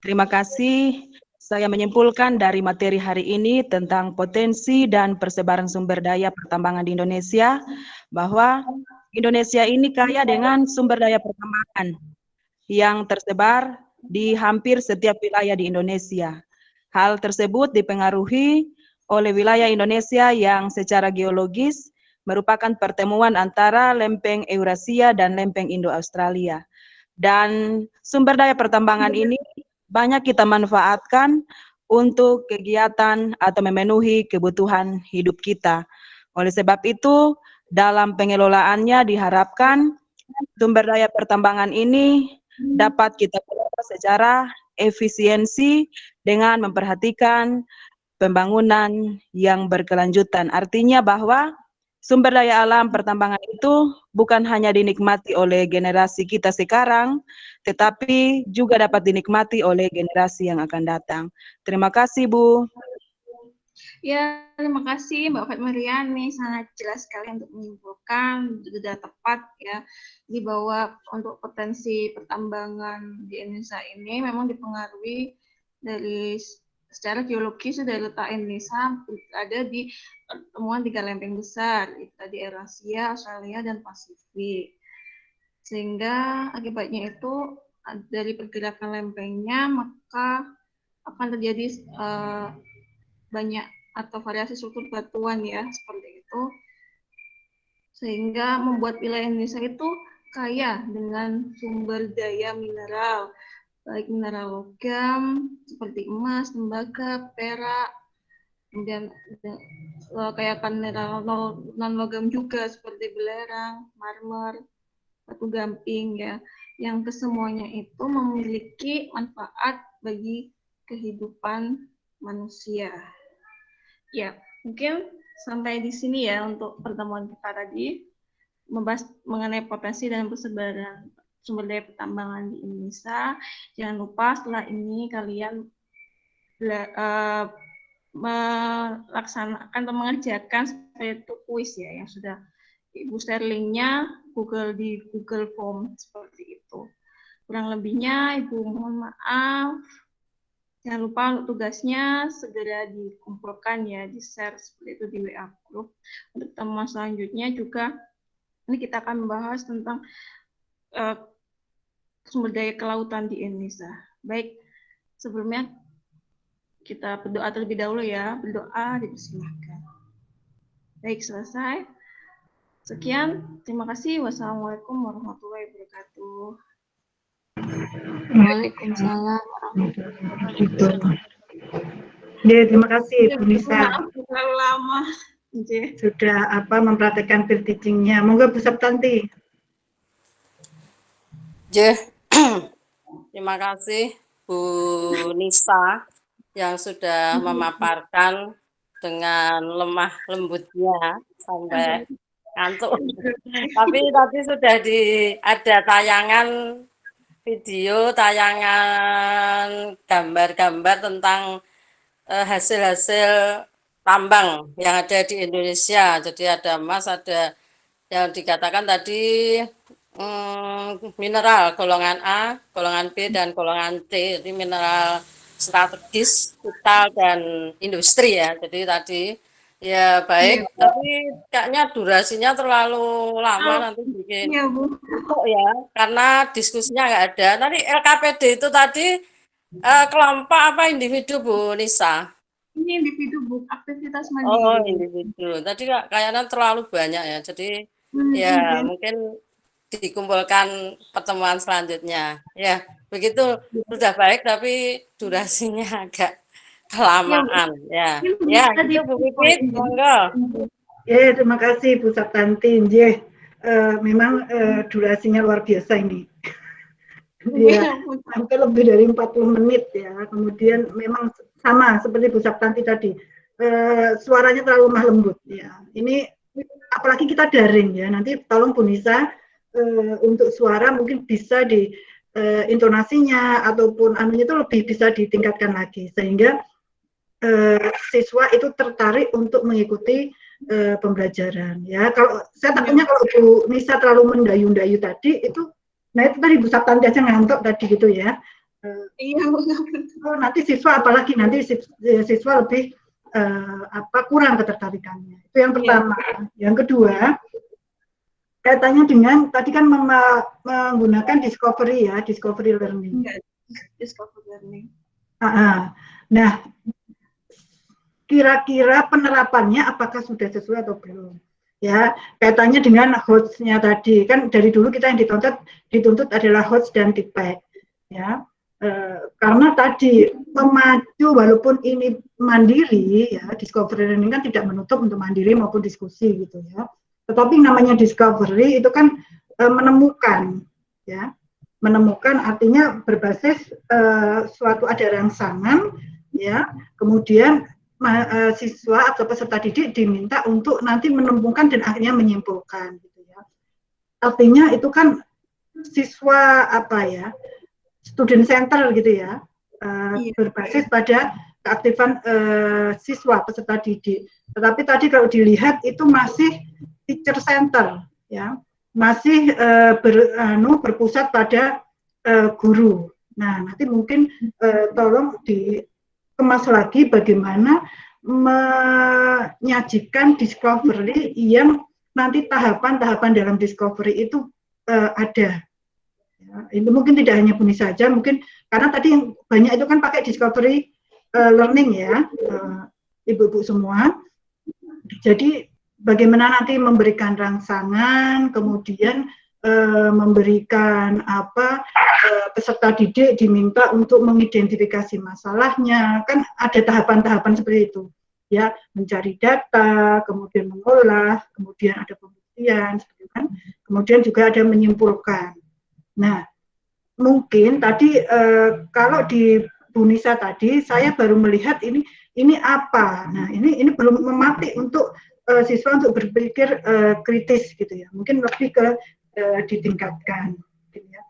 Terima kasih. Saya menyimpulkan dari materi hari ini tentang potensi dan persebaran sumber daya pertambangan di Indonesia, bahwa Indonesia ini kaya dengan sumber daya pertambangan yang tersebar di hampir setiap wilayah di Indonesia. Hal tersebut dipengaruhi oleh wilayah Indonesia yang secara geologis merupakan pertemuan antara lempeng Eurasia dan lempeng Indo-Australia. Dan sumber daya pertambangan ini banyak kita manfaatkan untuk kegiatan atau memenuhi kebutuhan hidup kita. Oleh sebab itu, dalam pengelolaannya diharapkan sumber daya pertambangan ini dapat kita kelola secara efisiensi dengan memperhatikan pembangunan yang berkelanjutan. Artinya bahwa sumber daya alam pertambangan itu bukan hanya dinikmati oleh generasi kita sekarang, tetapi juga dapat dinikmati oleh generasi yang akan datang. Terima kasih, Bu. Ya, terima kasih Mbak Fatmerian. Ini sangat jelas sekali untuk menyimpulkan, sudah tepat ya, di bahwa untuk potensi pertambangan di Indonesia ini memang dipengaruhi dari secara geologis sudah letak Indonesia ada di pertemuan 3 lempeng besar, itu tadi Eurasia, Australia, dan Pasifik. Sehingga akibatnya itu dari pergerakan lempengnya maka akan terjadi banyak atau variasi struktur batuan ya, seperti itu. Sehingga membuat wilayah Indonesia itu kaya dengan sumber daya mineral, baik mineral logam seperti emas, tembaga, perak, kemudian kayak mineral non logam juga seperti belerang, marmer, batu gamping ya, yang kesemuanya itu memiliki manfaat bagi kehidupan manusia. Ya, mungkin sampai di sini ya untuk pertemuan kita tadi, membahas mengenai potensi dan persebaran sumber daya pertambangan di Indonesia. Jangan lupa setelah ini kalian melaksanakan atau mengerjakan seperti itu kuis ya, yang sudah Ibu share linknya di Google Form seperti itu. Kurang lebihnya Ibu mohon maaf. Jangan lupa untuk tugasnya segera dikumpulkan ya, di-share seperti itu di WA group. Untuk temuan selanjutnya juga ini kita akan membahas tentang sumber daya kelautan di Indonesia. Baik, sebelumnya kita berdoa terlebih dahulu ya. Berdoa, dipersilahkan. Baik, selesai. Sekian, terima kasih. Wassalamualaikum warahmatullahi wabarakatuh. Waalaikumsalam warahmatullahi wabarakatuh. Ya, terima kasih Bu Nisa. Terlalu lama. Sudah mempraktekkan field teaching-nya. Monggo Bu Septanti. Terima kasih Bu Nisa yang sudah memaparkan dengan lemah lembutnya sampai ngantuk. Tapi tadi sudah ada tayangan video, tayangan gambar-gambar tentang hasil-hasil tambang yang ada di Indonesia. Jadi ada emas, ada yang dikatakan tadi mineral golongan A, golongan B, dan golongan C. Jadi mineral strategis, vital, dan industri ya. Jadi tadi ya baik, tapi kayaknya durasinya terlalu lama nanti bikin kok ya, karena diskusinya nggak ada. Tadi LKPD itu tadi kelompok apa individu Bu Nisa? Ini individu Bu, aktivitas mandiri. Oh individu. Tadi kayaknya terlalu banyak ya. Jadi ya mungkin dikumpulkan pertemuan selanjutnya. Ya begitu sudah baik, tapi durasinya agak kelamaan ya. Ya, itu Bu Pipit, monggo. Ya, terima kasih Bu Septanti. Memang durasinya luar biasa ini. Ya, hampir lebih dari 40 menit ya. Kemudian memang sama seperti Bu Septanti tadi. Suaranya terlalu lemah lembut ya. Ini apalagi kita daring ya. Nanti tolong Bu Nisa untuk suara mungkin bisa di intonasinya ataupun anunya itu lebih bisa ditingkatkan lagi sehingga siswa itu tertarik untuk mengikuti pembelajaran ya. Kalau saya takutnya kalau Bu Nisa terlalu mendayu-dayu tadi itu, nah itu tadi Bu Septanti aja ngantuk tadi gitu ya. Iya, nanti siswa apalagi nanti siswa lebih kurang ketertarikannya. Itu yang pertama. Yang kedua kaitannya dengan tadi kan menggunakan discovery ya, discovery learning. Discovery learning. Nah, kira-kira penerapannya apakah sudah sesuai atau belum? Ya, kaitannya dengan HOTS-nya tadi kan dari dulu kita yang dituntut adalah HOTS dan TIPEC, ya. Karena tadi memacu walaupun ini mandiri, ya, discovery learning kan tidak menutup untuk mandiri maupun diskusi gitu ya. Tetapi namanya discovery itu kan menemukan, ya, menemukan artinya berbasis suatu ada rangsangan, ya, kemudian siswa atau peserta didik diminta untuk nanti menemukan dan akhirnya menyimpulkan gitu ya. Artinya itu kan siswa student center gitu ya, berbasis pada keaktifan siswa peserta didik. Tetapi tadi kalau dilihat itu masih teacher center ya, masih berpusat pada guru. Nah, nanti mungkin tolong kemas lagi bagaimana menyajikan discovery yang nanti tahapan-tahapan dalam discovery itu ada. Ya, ini mungkin tidak hanya Buni saja, mungkin karena tadi yang banyak itu kan pakai discovery learning ya, ibu-ibu semua. Jadi bagaimana nanti memberikan rangsangan, kemudian memberikan peserta didik diminta untuk mengidentifikasi masalahnya, kan ada tahapan-tahapan seperti itu, ya, mencari data, kemudian mengolah, kemudian ada pembuktian, seperti kan, kemudian juga ada menyimpulkan. Nah, mungkin tadi kalau di Bu Nisa tadi saya baru melihat ini apa. Nah, ini belum mematik untuk siswa untuk berpikir kritis gitu ya. Mungkin lebih ke ditingkatkan. Gitu ya.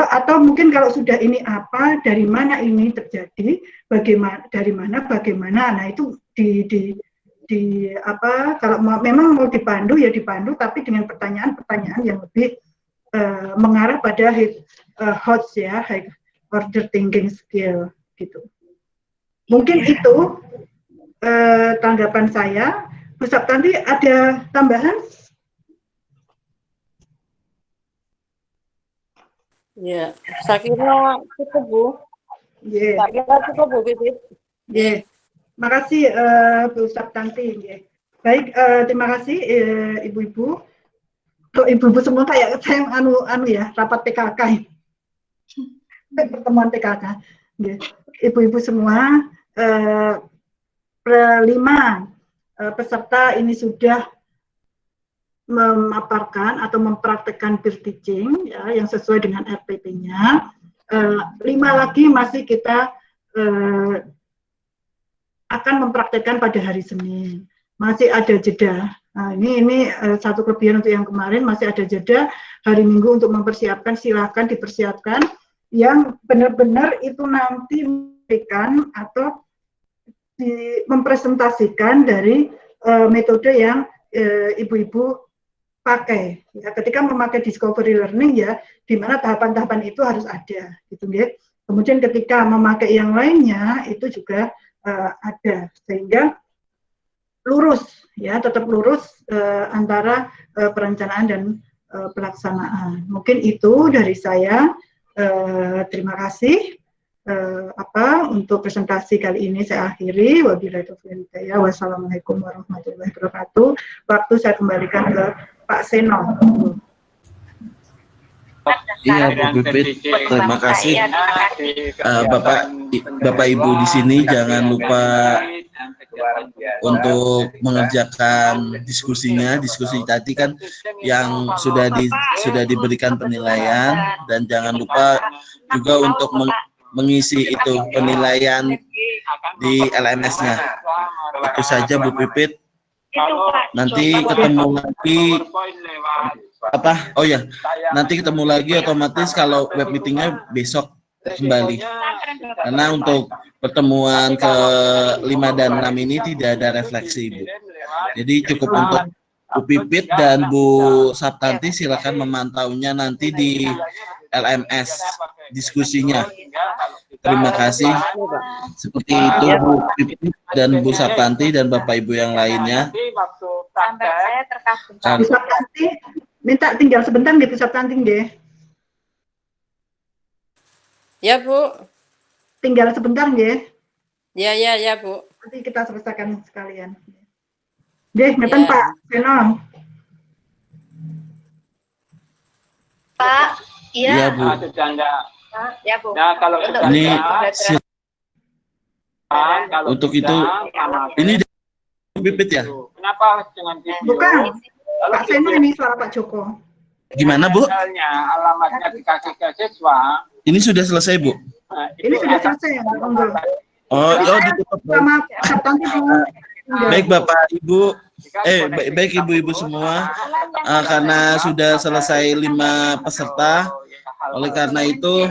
Atau mungkin kalau sudah ini apa, dari mana ini terjadi, bagaimana. Nah, itu kalau memang mau dipandu ya dipandu, tapi dengan pertanyaan-pertanyaan yang lebih mengarah pada HOTS ya, high order thinking skill gitu. Mungkin itu tanggapan saya. Bu Saptanti ada tambahan? Ya, saya kira cukup Bu. Yeah. Saya kira cukup Bu Pipit. Yeah. Makasih Bu Saptanti. Yeah. Baik, terima kasih ibu-ibu. Untuk ibu-ibu semua kayak saya ya, rapat PKK. Pertemuan PKK. Yeah. Ibu-ibu semua, 5 peserta ini sudah memaparkan atau mempraktekkan peer teaching ya, yang sesuai dengan RPP-nya. 5 lagi masih kita akan mempraktekkan pada hari Senin. Masih ada jeda. Nah, ini satu kelebihan untuk yang kemarin, masih ada jeda hari Minggu untuk mempersiapkan. Silakan dipersiapkan yang benar-benar itu nanti memberikan atau mempresentasikan dari metode yang ibu-ibu pakai. Ya, ketika memakai discovery learning ya, di mana tahapan-tahapan itu harus ada, gitu ya. Kemudian ketika memakai yang lainnya itu juga ada, sehingga lurus ya, tetap lurus antara perencanaan dan pelaksanaan. Mungkin itu dari saya. Terima kasih. Untuk presentasi kali ini saya akhiri. Wabillahi taufiq wal hidayah. Wassalamualaikum warahmatullahi wabarakatuh. Waktu saya kembalikan ke Pak Seno. Iya Bu Pipit, terima kasih. Bapak Ibu di sini jangan lupa untuk mengerjakan diskusi tadi kan yang sudah diberikan penilaian, dan jangan lupa juga untuk mengisi itu penilaian di LMS-nya. Itu saja Bu Pipit. Nanti ketemu lagi nanti ketemu lagi otomatis kalau web meetingnya besok kembali, karena untuk pertemuan ke-5 dan 6 ini tidak ada refleksi Bu. Jadi cukup untuk Bu Pipit dan Bu Saptanti, silakan memantaunya nanti di LMS diskusinya. Terima kasih. Seperti itu Bu Pipit dan Bu Saptanti dan Bapak Ibu yang lainnya. Bu Saptanti, minta tinggal sebentar nggih Bu Saptanti nggih. Ya Bu. Tinggal sebentar nggih. Ya Bu. Nanti kita selesaikan sekalian. Nggih, ngeten Pak Seno. Pak, iya Bu. Ya Bu. Nah, kalau ini untuk itu ini Pipit ya? Kenapa dengan video? Bukan. Pak Seno ini suara Pak Joko. Gimana Bu? Misalnya alamatnya dikasih ke siswa. Ini sudah selesai Bu? Ini sudah selesai ya, ditutup. Sama Saptanti Baik Bapak Ibu, baik Ibu-ibu semua, karena sudah selesai 5 peserta, oleh karena itu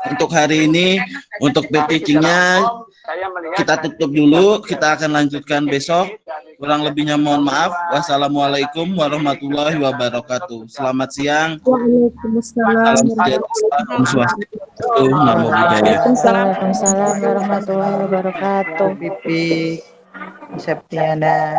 untuk hari ini untuk teaching-nya kita tutup dulu, kita akan lanjutkan besok. Kurang lebihnya mohon maaf. Wassalamualaikum warahmatullahi wabarakatuh. Selamat siang. Waalaikumsalam. Salam sejahtera. Waalaikumsalam warahmatullahi wabarakatuh. Pipi Septiana.